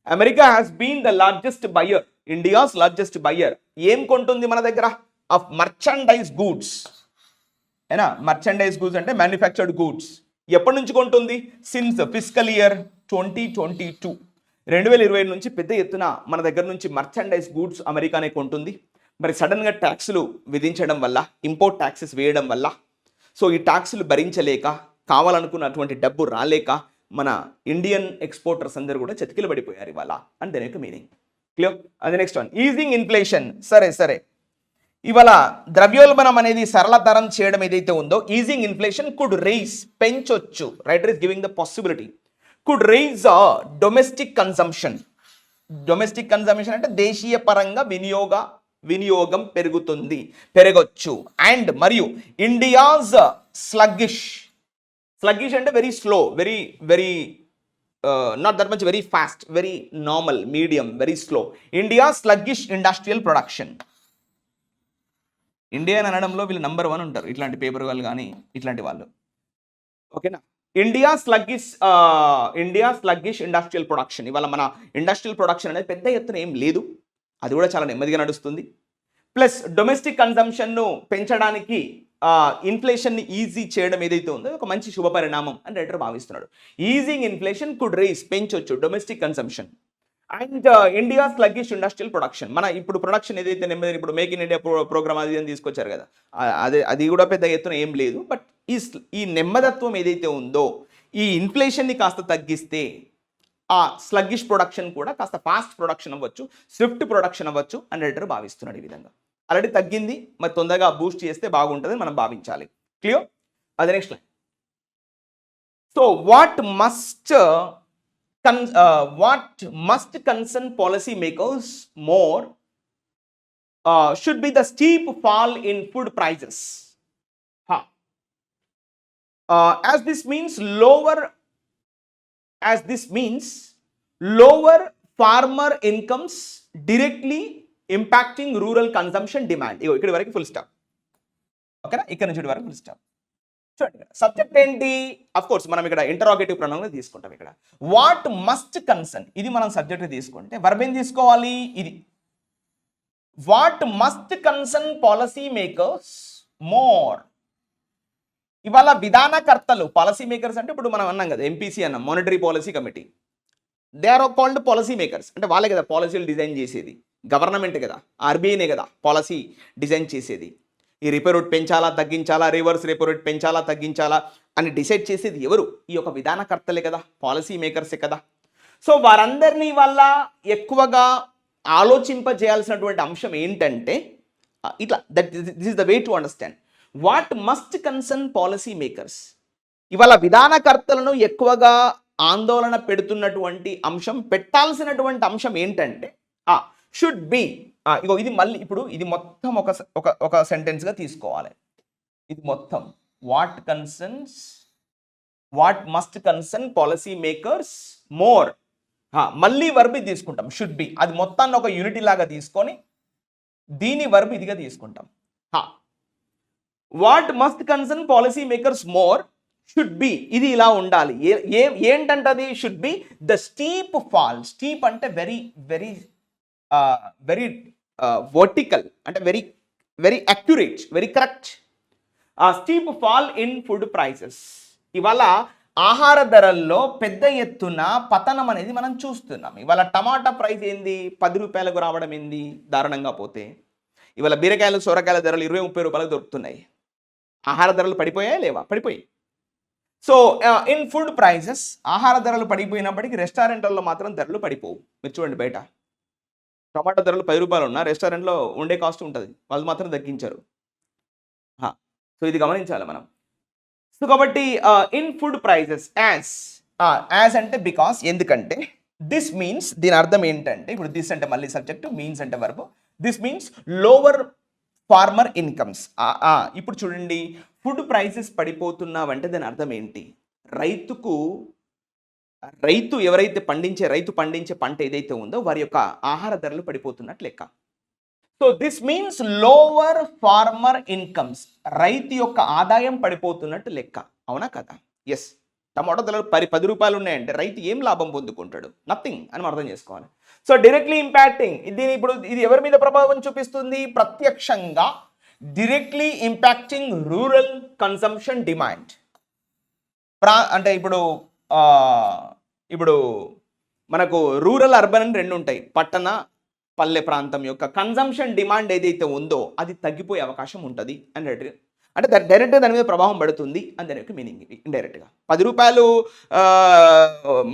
America has been the largest buyer, India's largest buyer. ఏం కొంటుంది మన దగ్గర? ఆఫ్ మర్చండైజ్ గూడ్స్, ఏనా? మర్చండైజ్ గూడ్స్ అంటే మ్యానుఫ్యాక్చర్డ్ గూడ్స్. ఎప్పటి నుంచి కొంటుంది? సిన్స్ ఫిస్కల్ ఇయర్ 2022, 2020 నుంచి పెద్ద ఎత్తున మన దగ్గర నుంచి మర్చండైజ్ గూడ్స్ అమెరికానే కొంటుంది. మరి సడన్గా ట్యాక్సులు విధించడం వల్ల, ఇంపోర్ట్ ట్యాక్సెస్ వేయడం వల్ల, సో ఈ ట్యాక్సులు భరించలేక, కావాలనుకున్నటువంటి డబ్బు రాలేక మన ఇండియన్ ఎక్స్పోర్టర్స్ అందరూ కూడా చతికిలు పడిపోయారు ఇవాళ అని దాని యొక్క మీనింగ్. క్లియర్? అది నెక్స్ట్ వన్, ఈజింగ్ ఇన్ఫ్లేషన్. సరే ఇవాళ ద్రవ్యోల్బణం అనేది సరళతరం చేయడం ఏదైతే ఉందో, ఈజింగ్ ఇన్ఫ్లేషన్ కుడ్ రైజ్, పెంచొచ్చు, writer is giving the possibility, could rise domestic consumption. Domestic consumption అంటే దేశీయ పరంగా వినియోగం పెరగొచ్చు. అండ్ మరియు ఇండియాస్ స్లగ్గిష్ అంటే very slow, very not that much very fast, very normal, medium, very slow. India sluggish industrial production. India అనడంలో వీళ్ళు number 1 ఉంటారు, ఇట్లాంటి పేపర్ వాళ్ళు కానీ ఇట్లాంటి వాళ్ళు. ఓకేనా? India sluggish industrial production. ఇవాళ మన ఇండస్ట్రియల్ ప్రొడక్షన్ అనేది పెద్ద ఎత్తున ఏం లేదు, అది కూడా చాలా నెమ్మదిగా నడుస్తుంది. ప్లస్ డొమెస్టిక్ కన్సంప్షన్ను పెంచడానికి ఇన్ఫ్లేషన్ని ఈజీ చేయడం ఏదైతే ఉందో ఒక మంచి శుభ పరిణామం అని రైటర్ భావిస్తున్నాడు. ఈజింగ్ ఇన్ఫ్లేషన్ కుడ్ రైజ్, పెంచొచ్చు domestic consumption. And India sluggish industrial production. మన ఇప్పుడు ప్రొడక్షన్ ఏదైతే నెమ్మది ఇప్పుడు మేక్ ఇన్ ఇండియా ప్రోగ్రామ్ అది అని తీసుకొచ్చారు కదా, అది కూడా పెద్ద ఎత్తున ఏం లేదు. బట్ ఈ నెమ్మదత్వం ఏదైతే ఉందో, ఈ ఇన్ఫ్లేషన్ని కాస్త తగ్గిస్తే ఆ స్లగ్గిష్ ప్రొడక్షన్ కూడా కాస్త ఫాస్ట్ ప్రొడక్షన్ అవ్వచ్చు, స్విఫ్ట్ ప్రొడక్షన్ అవ్వచ్చు అని రైటర్ భావిస్తున్నాడు. ఈ విధంగా ఆల్రెడీ తగ్గింది, మరి తొందరగా బూస్ట్ చేస్తే బాగుంటుంది మనం భావించాలి. క్లియర్? అది next line. So what must concern policy makers more should be the steep fall in food prices. As this means lower farmer incomes directly impacting rural consumption demand. ఇక్కడ వరకు ఫుల్ స్టాప్. ఓకేనా? ఇక్కడ నుంచి వరకు full stop. చూడండి, subject ఏంటి? Of course మనం ఇక్కడ ఇంటరాగేటివ్ ప్రొనౌన్ తీసుకుంటాం. ఇక్కడ వాట్ మస్ట్ కన్సర్న్, ఇది మనం సబ్జెక్ట్ తీసుకుంటే వర్బ్ ఏం తీసుకోవాలి? ఇది what must concern policy makers more. ఇవాళ విధానకర్తలు, పాలసీ మేకర్స్ అంటే ఇప్పుడు మనం అన్నాం కదా, ఎంపీసీ అన్నాం, monetary policy committee. They are called policy makers. అంటే వాళ్ళే కదా పాలసీలు డిజైన్ చేసేది, గవర్నమెంట్ కదా, ఆర్బీఐనే కదా పాలసీ డిజైన్ చేసేది. ఈ రిపో రేట్ పెంచాలా తగ్గించాలా, రివర్స్ రిపో రేట్ పెంచాలా తగ్గించాలా అని డిసైడ్ చేసేది ఎవరు? ఈ యొక్క విధానకర్తలే కదా, పాలసీ మేకర్సే కదా. సో వారందరినీ వల్ల ఎక్కువగా ఆలోచింపజేయాల్సినటువంటి అంశం ఏంటంటే ఇట్లా, this is the way to understand what must concern policy makers. ఇవాళ విధానకర్తలను ఎక్కువగా ఆందోళన పెడుతున్నటువంటి అంశం, పెట్టాల్సినటువంటి అంశం ఏంటంటే షుడ్ బి. ఇగో ఇది మళ్ళీ ఇప్పుడు ఇది మొత్తం ఒక సెంటెన్స్గా తీసుకోవాలి. ఇది మొత్తం what must concern policy makers more. మళ్ళీ వర్బ్ ఇది తీసుకుంటాం, షుడ్ బి. అది మొత్తాన్ని ఒక యూనిటీ లాగా తీసుకొని దీని వర్బ్ ఇదిగా తీసుకుంటాం. What must concern policy makers more should be, ఇది ఇలా ఉండాలి. ఏంటంటే should be the steep fall. Steep అంటే వెరీ వెరీ వెరీ వర్టికల్, అంటే very very accurate, very correct. Steep fall in food prices. ఇవాళ ఆహార ధరల్లో పెద్ద ఎత్తున పతనం అనేది మనం చూస్తున్నాం. ఇవాళ టమాటా ప్రైస్ ఏంది? 10 రూపాయలకు రావడం ఏంది దారుణంగా పోతే. ఇవాళ బీరకాయలు సొరకాయల ధరలు 20-30 రూపాయలకు దొరుకుతున్నాయి. ఆహార ధరలు పడిపోయాయా లేవా? పడిపోయి. సో ఇన్ ఫుడ్ ప్రైసెస్ ఆహార ధరలు పడిపోయినప్పటికీ రెస్టారెంట్లలో మాత్రం ధరలు పడిపోవు. మీరు చూడండి, బయట టమాటా ధరలు 10 రూపాయలు ఉన్నా రెస్టారెంట్లో ఉండే కాస్ట్ ఉంటుంది, వాళ్ళు మాత్రం తగ్గించారు. సో ఇది గమనించాలి మనం. సో కాబట్టి ఇన్ ఫుడ్ ప్రైసెస్ యాజ్ అంటే బికాస్, ఎందుకంటే దిస్ మీన్స్, దీని అర్థం ఏంటంటే ఇప్పుడు దిస్ అంటే మళ్ళీ సబ్జెక్ట్, మీన్స్ అంటే verb. This means lower farmer incomes. ఇప్పుడు చూడండి, ఫుడ్ ప్రైసెస్ పడిపోతున్నావంటే దాని అర్థం ఏంటి? రైతు ఎవరైతే రైతు పండించే పంట ఏదైతే ఉందో వారి యొక్క ఆహార ధరలు పడిపోతున్నట్లు లెక్క. So this means lower farmer incomes. రైతు యొక్క ఆదాయం పడిపోతున్నట్టు లెక్క. అవునా కదా? ఎస్. టమాటో ధరలు 10 రూపాయలు ఉన్నాయంటే రైతు ఏం లాభం పొందుకుంటాడు? నథింగ్ అని మనం అర్థం చేసుకోవాలి. సో డైరెక్ట్లీ ఇంపాక్టింగ్, ఇది ఎవరి మీద ప్రభావం చూపిస్తుంది? ప్రత్యక్షంగా directly impacting rural consumption demand. అంటే ఇప్పుడు మనకు రూరల్ అర్బన్ అని 2 ఉంటాయి. పట్టణ పల్లె ప్రాంతం యొక్క కన్సంప్షన్ డిమాండ్ ఏదైతే ఉందో అది తగ్గిపోయే అవకాశం ఉంటుంది అని అంటే డైరెక్ట్గా దాని మీద ప్రభావం పడుతుంది అని దాని యొక్క మీనింగ్. ఇండైరెక్ట్గా 10 రూపాయలు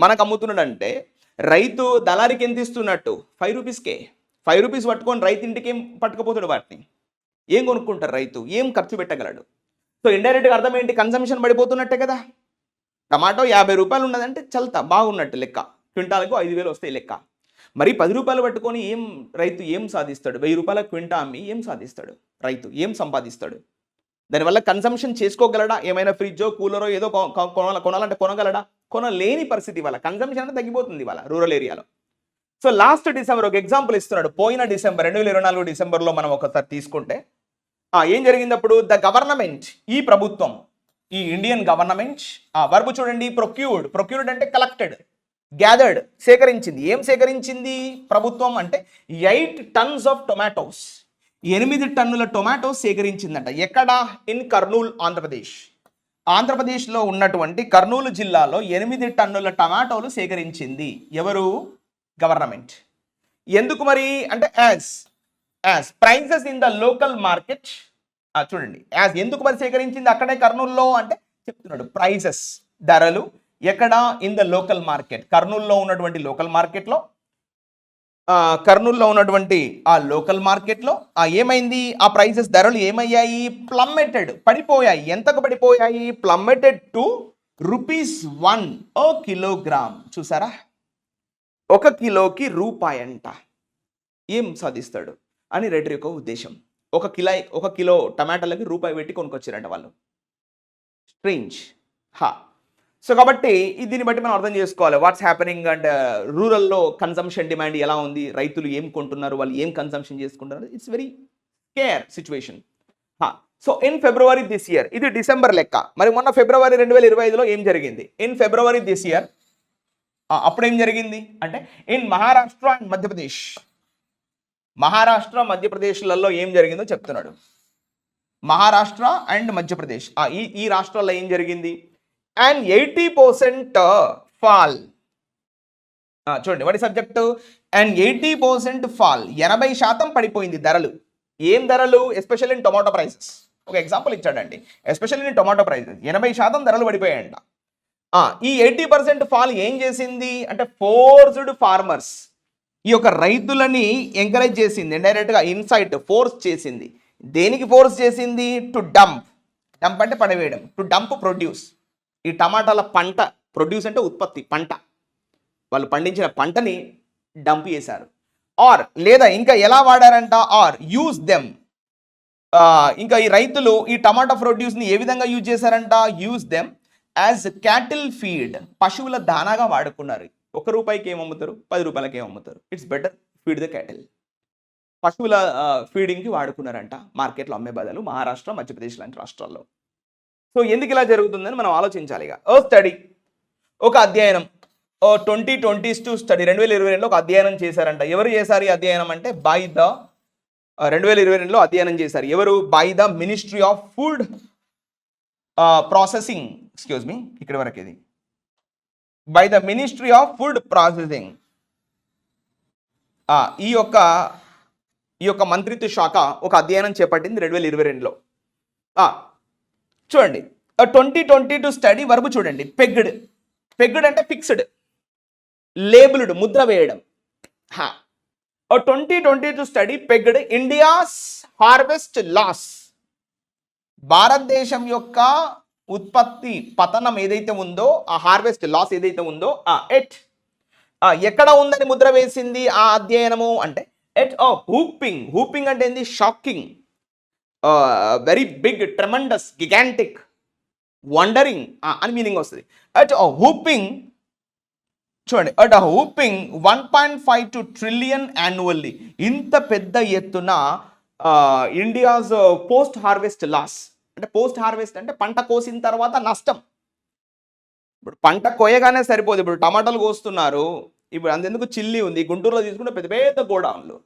మనకు అమ్ముతున్నాడంటే రైతు దళారికి ఎంత ఇస్తున్నట్టు? 5 రూపీస్కే. 5 రూపీస్ పట్టుకొని రైతు ఇంటికి ఏం పట్టుకుపోతాడు? వాటిని ఏం కొనుక్కుంటారు? రైతు ఏం ఖర్చు పెట్టగలడు? సో ఇండైరెక్ట్గా అర్థం ఏంటి? కన్సంప్షన్ పడిపోతున్నట్టే కదా. టమాటో 50 రూపాయలు ఉన్నదంటే చల్తా బాగున్నట్టు లెక్క, క్వింటాలకు 5,000 వస్తాయి లెక్క. మరి 10 రూపాయలు పట్టుకొని రైతు ఏం సాధిస్తాడు? 1000 రూపాయల క్వింటా అమ్మి ఏం సాధిస్తాడు? రైతు ఏం సంపాదిస్తాడు? దానివల్ల కన్సంప్షన్ చేసుకోగలడా? ఏమైనా ఫ్రిడ్జో కూలరో ఏదో కొనాలంటే కొనగలడా? కొనలేని పరిస్థితి. ఇవాళ కన్సంప్షన్ అంటే తగ్గిపోతుంది ఇవాళ రూరల్ ఏరియాలో. సో లాస్ట్ డిసెంబర్ ఒక ఎగ్జాంపుల్ ఇస్తున్నాడు. పోయిన డిసెంబర్ 2024 డిసెంబర్లో మనం ఒకసారి తీసుకుంటే ఏం జరిగింది అప్పుడు? ద గవర్నమెంట్, ఈ ప్రభుత్వం, ఈ ఇండియన్ గవర్నమెంట్, వర్బ్ చూడండి, ప్రొక్యూర్డ్ అంటే కలెక్టెడ్, గ్యాదర్డ్ సేకరించింది. ఏం సేకరించింది ప్రభుత్వం అంటే 8 tons ఆఫ్ టొమాటోస్. 8 టన్నుల టొమాటోస్ సేకరించిందంట. ఎక్కడ? ఇన్ కర్నూల్, ఆంధ్రప్రదేశ్లో ఉన్నటువంటి కర్నూలు జిల్లాలో 8 టన్నుల టమాటోలు సేకరించింది. ఎవరు? గవర్నమెంట్. ఎందుకు మరి అంటే as prices in the local market. చూడండి, యాజ్ ఎందుకు మరి సేకరించింది అక్కడే కర్నూలులో అంటే చెప్తున్నాడు, ప్రైసెస్ ధరలు ఎక్కడ ఇన్ ద లోకల్ మార్కెట్, కర్నూలులో ఉన్నటువంటి లోకల్ మార్కెట్లో, కర్నూలులో ఉన్నటువంటి ఆ లోకల్ మార్కెట్లో ఏమైంది, ఆ ప్రైసెస్ ధరలు ఏమయ్యాయి, ప్లమ్మెటెడ్ పడిపోయాయి. ఎంతకు పడిపోయాయి, ప్లమ్మెటెడ్ టు ₹1 కిలోగ్రామ్. చూసారా, 1 కిలోకి రూపాయంట. ఏం సాధిస్తాడు అని రెడ్డి యొక్క ఉద్దేశం. 1 కిలో టమాటాలకి రూపాయి పెట్టి కొనుక్కొచ్చారంట వాళ్ళు. స్ట్రేంజ్. సో కాబట్టి దీన్ని బట్టి మనం అర్థం చేసుకోవాలి వాట్స్ హ్యాపెనింగ్ అండ్ రూరల్లో కన్సంప్షన్ డిమాండ్ ఎలా ఉంది, రైతులు ఏం కొంటున్నారు, వాళ్ళు ఏం కన్సంప్షన్ చేసుకుంటున్నారు. It's very scare situation. So in February this year, ఇది డిసెంబర్ లెక్క. మరి మొన్న ఫిబ్రవరి 2025లో ఏం జరిగింది, ఇన్ ఫిబ్రవరి దిస్ ఇయర్ అప్పుడు ఏం జరిగింది అంటే ఇన్ మహారాష్ట్ర అండ్ మధ్యప్రదేశ్, మహారాష్ట్ర మధ్యప్రదేశ్లలో ఏం జరిగిందో చెప్తున్నాడు. మహారాష్ట్ర అండ్ మధ్యప్రదేశ్ ఈ రాష్ట్రాల్లో ఏం జరిగింది, అండ్ 80% ఫాల్. చూడండి వాటి సబ్జెక్టు, అండ్ 80% ఫాల్, 80% పడిపోయింది ధరలు. ఏం ధరలు, ఎస్పెషల్ ఇన్ టొమాటో ప్రైసెస్. ఒక ఎగ్జాంపుల్ ఇచ్చాడండి, ఎస్పెషల్ ఇన్ టొమాటో ప్రైసెస్ 80% ధరలు పడిపోయాయంట. ఈ 80% ఫాల్ ఏం చేసింది అంటే ఫోర్స్డ్ ఫార్మర్స్, ఈ యొక్క రైతులని ఎంకరేజ్ చేసింది, ఇండైరెక్ట్గా ఇన్సైట్ ఫోర్స్ చేసింది. దేనికి ఫోర్స్ చేసింది, టు డంప్ అంటే పడవేయడం, టు డంప్ ప్రొడ్యూస్. ఈ టమాటాల పంట, ప్రొడ్యూస్ అంటే ఉత్పత్తి, పంట, వాళ్ళు పండించిన పంటని డంప్ చేశారు. ఆర్ లేదా ఇంకా ఎలా వాడారంట, ఆర్ యూజ్ దెమ్, ఇంకా ఈ రైతులు ఈ టమాటా ప్రొడ్యూస్ని ఏ విధంగా యూజ్ చేశారంట, use them as cattle feed, పశువుల దానాగా వాడుకున్నారు. ₹1 ఏం అమ్ముతారు, ₹10 ఏం అమ్ముతారు. It's better feed the cattle. పశువుల ఫీడింగ్కి వాడుకున్నారంట మార్కెట్లో అమ్మే బదులు, మహారాష్ట్ర మధ్యప్రదేశ్ లాంటి రాష్ట్రాల్లో. సో ఎందుకు ఇలా జరుగుతుందని మనం ఆలోచించాలి. ఇక స్టడీ, ఒక అధ్యయనం, 2022 స్టడీ 2022లో ఒక అధ్యయనం చేశారంట. ఎవరు చేశారు ఈ అధ్యయనం అంటే 2022లో అధ్యయనం చేశారు. ఎవరు, by the ministry of food processing, excuse me, ఇక్కడ వరకు ఇది, by the ministry of food processing. ఈ యొక్క మంత్రిత్వ శాఖ ఒక అధ్యయనం చేపట్టింది 2022లో. చూడండి 2022 స్టడీ వర్బ్ చూడండి, పెగ్డ్ అంటే ఫిక్స్డ్, లేబుల్డ్ ముద్ర వేయడం. 2022 study pegged India's harvest loss, భారతదేశం యొక్క ఉత్పత్తి పతనం ఏదైతే ఉందో, ఆ హార్వెస్ట్ లాస్ ఏదైతే ఉందో, ఎక్కడ ఉందని ముద్ర వేసింది ఆ అధ్యయనము అంటే ఎట్ హూపింగ్ అంటే ఏంది, shocking, very big, tremendous, gigantic, wondering అని మీనింగ్ వస్తుంది. అట్ హూపింగ్, చూడండి, అట్ హూపింగ్ 1.52 ట్రిలియన్ యాన్యువల్లీ, ఇంత పెద్ద ఎత్తున ఇండియాస్ పోస్ట్ హార్వెస్ట్ లాస్. అంటే పోస్ట్ హార్వెస్ట్ అంటే పంట కోసిన తర్వాత నష్టం. ఇప్పుడు పంట కోయగానే సరిపోదు, ఇప్పుడు టమాటాలు కోస్తున్నారు, ఇప్పుడు అంతెందుకు చిల్లీ ఉంది, గుంటూరులో తీసుకుంటే పెద్ద పెద్ద గోడౌన్లు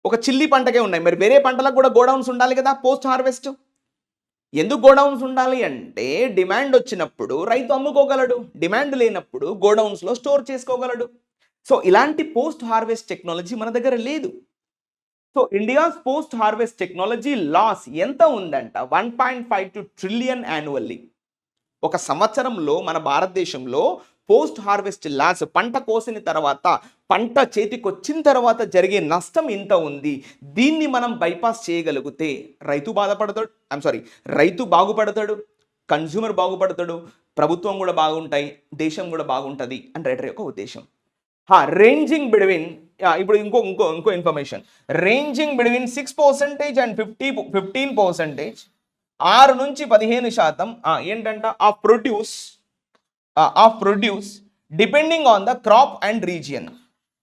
ఒక చిల్లీ పంటకే ఉన్నాయి. మరి వేరే పంటలకు కూడా గోడౌన్స్ ఉండాలి కదా పోస్ట్ హార్వెస్ట్. ఎందుకు గోడౌన్స్ ఉండాలి అంటే డిమాండ్ వచ్చినప్పుడు రైతు అమ్ముకోగలడు, డిమాండ్ లేనప్పుడు గోడౌన్స్లో స్టోర్ చేసుకోగలడు. సో ఇలాంటి పోస్ట్ హార్వెస్ట్ టెక్నాలజీ మన దగ్గర లేదు. So India's post harvest technology loss ఎంత ఉందంట, 1.52 ట్రిలియన్ యాన్యువల్లీ. ఒక సంవత్సరంలో మన భారతదేశంలో పోస్ట్ హార్వెస్ట్ లాస్, పంట కోసిన తర్వాత, పంట చేతికి వచ్చిన తర్వాత జరిగే నష్టం ఇంత ఉంది. దీన్ని మనం బైపాస్ చేయగలిగితే రైతు రైతు బాగుపడతాడు, కన్జ్యూమర్ బాగుపడతాడు, ప్రభుత్వం కూడా బాగుంటాయి, దేశం కూడా బాగుంటుంది అని రైటర్ యొక్క ఉద్దేశం. రేంజింగ్ బిట్వీన్, ఇప్పుడు ఇంకో ఇన్ఫర్మేషన్, రేంజింగ్ బిట్వీన్ 6% అండ్ 15%, 6 నుంచి 15% ఏంటంట of produce depending on the crop and region.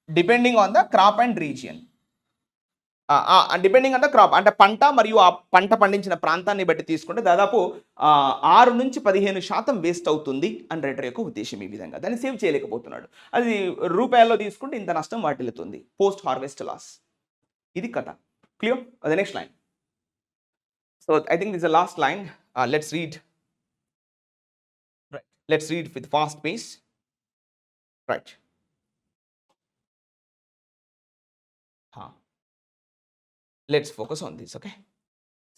Depending on the crop అంటే పంట మరియు ఆ పంట పండించిన ప్రాంతాన్ని బట్టి తీసుకుంటే దాదాపు 6 నుంచి 15% వేస్ట్ అవుతుంది అని రైటర్ యొక్క ఉద్దేశం. ఈ విధంగా దాన్ని సేవ్ చేయలేకపోతున్నాడు. అది రూపాయల్లో తీసుకుంటే ఇంత నష్టం వాటిల్లుతుంది, పోస్ట్ హార్వెస్ట్ లాస్. ఇది కథ. Clear? The next line. So I think this is the last line. Let's read. Let's read with fast pace. Right. Let's focus on this. Okay,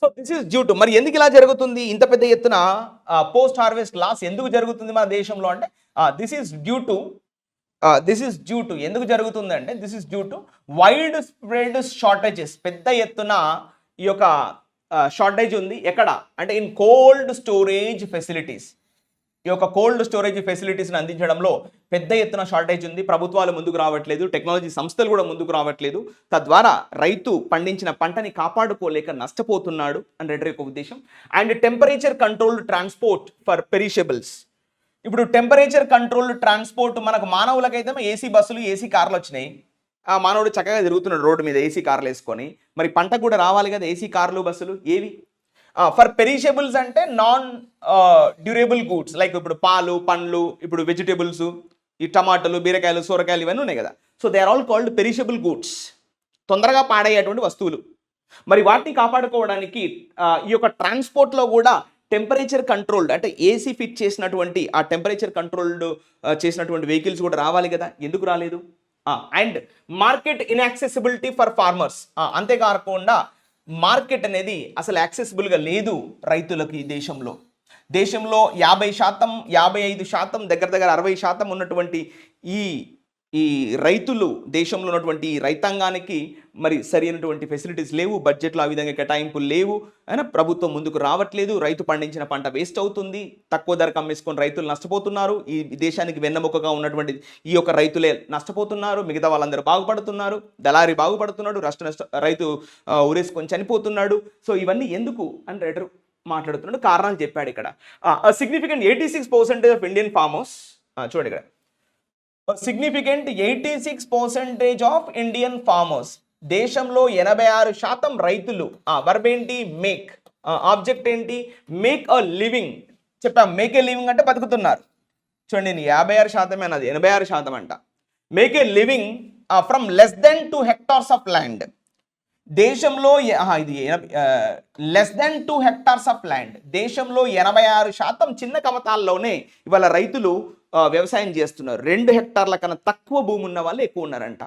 so this is due to, మరి ఎందుకు ఇలా జరుగుతుంది, ఇంత పెద్ద ఎత్తున post harvest loss ఎందుకు జరుగుతుంది మన దేశంలో అంటే దిస్ ఈస్ డ్యూ టు ఎందుకు జరుగుతుంది అంటే this is due to wide spread shortages. పెద్ద ఎత్తున ఈ యొక్క షార్టేజ్ ఉంది ఎక్కడ అంటే ఇన్ కోల్డ్ స్టోరేజ్ ఫెసిలిటీస్. ఈ యొక్క కోల్డ్ స్టోరేజ్ ఫెసిలిటీస్ని అందించడంలో పెద్ద ఎత్తున షార్టేజ్ ఉంది. ప్రభుత్వాలు ముందుకు రావట్లేదు, టెక్నాలజీ సంస్థలు కూడా ముందుకు రావట్లేదు. తద్వారా రైతు పండించిన పంటని కాపాడుకోలేక నష్టపోతున్నాడు అని రెడ్డి యొక్క ఉద్దేశం. And temperature controlled transport for perishables. ఇప్పుడు టెంపరేచర్ కంట్రోల్డ్ ట్రాన్స్పోర్ట్ మనకు మానవులకైతే ఏసీ బస్సులు, ఏసీ కార్లు వచ్చినాయి. ఆ మానవుడు చక్కగా తిరుగుతున్నాడు రోడ్డు మీద ఏసీ కార్లు వేసుకొని. మరి పంట కూడా రావాలి కదా ఏసీ కార్లు, బస్సులు ఏవి. ఫర్ పెరిషబుల్స్ అంటే నాన్ డ్యూరబుల్ గూడ్స్, లైక్ ఇప్పుడు పాలు, పండ్లు, ఇప్పుడు వెజిటేబుల్స్, ఈ టమాటాలు, బీరకాయలు, సొరకాయలు ఇవన్నీ ఉన్నాయి కదా. So they are all called perishable goods, తొందరగా పాడయ్యేటువంటి వస్తువులు. మరి వాటిని కాపాడుకోవడానికి ఈ యొక్క ట్రాన్స్పోర్ట్లో కూడా టెంపరేచర్ కంట్రోల్డ్ అంటే ఏసీ ఫిట్ చేసినటువంటి ఆ టెంపరేచర్ కంట్రోల్డ్ చేసినటువంటి వెహికల్స్ కూడా రావాలి కదా. ఎందుకు రాలేదు? And market ఇన్యాక్సెసిబిలిటీ for farmers. అంతేకాకుండా మార్కెట్ అనేది అసలు యాక్సెసిబుల్గా లేదు రైతులకు. ఈ దేశంలో 50%, 55%, దగ్గర 60% ఉన్నటువంటి ఈ రైతులు, దేశంలో ఉన్నటువంటి రైతాంగానికి మరి సరైనటువంటి ఫెసిలిటీస్ లేవు, బడ్జెట్లో ఆ విధంగా కేటాయింపులు లేవు, అయినా ప్రభుత్వం ముందుకు రావట్లేదు. రైతు పండించిన పంట వేస్ట్ అవుతుంది, తక్కువ ధరకు అమ్మేసుకొని రైతులు నష్టపోతున్నారు. ఈ దేశానికి వెన్నెముకగా ఉన్నటువంటి ఈ యొక్క రైతులే నష్టపోతున్నారు, మిగతా వాళ్ళందరూ బాగుపడుతున్నారు, దళారి బాగుపడుతున్నాడు, రైతు ఉరేసుకొని చనిపోతున్నాడు. సో ఇవన్నీ ఎందుకు అని రైటర్ మాట్లాడుతున్నాడు, కారణాలు చెప్పాడు ఇక్కడ. సిగ్నిఫికెంట్ 86% ఆఫ్ ఇండియన్ ఫార్మర్స్, చూడండి ఇక్కడ, సిగ్నిఫికెంట్ 86% ఆఫ్ ఇండియన్ ఫార్మర్స్. దేశంలో 86% రైతులు. వర్బ్ ఏంటి? మేక్. ఆబ్జెక్ట్ ఏంటి? Make a living. చెప్పాం మేక్ ఏ లివింగ్ అంటే బతుకుతున్నారు. చూడండి నేను 56% అన్నది 86% అంట. Make a living from less than 2 hectares of land. దేశంలో ఇది less than 2 hectares of land. దేశంలో 86% చిన్న కమతాల్లోనే ఇవాళ రైతులు వ్యవసాయం చేస్తున్నారు. 2 హెక్టార్ల కన్నా తక్కువ భూమి ఉన్న వాళ్ళు ఎక్కువ ఉన్నారంట.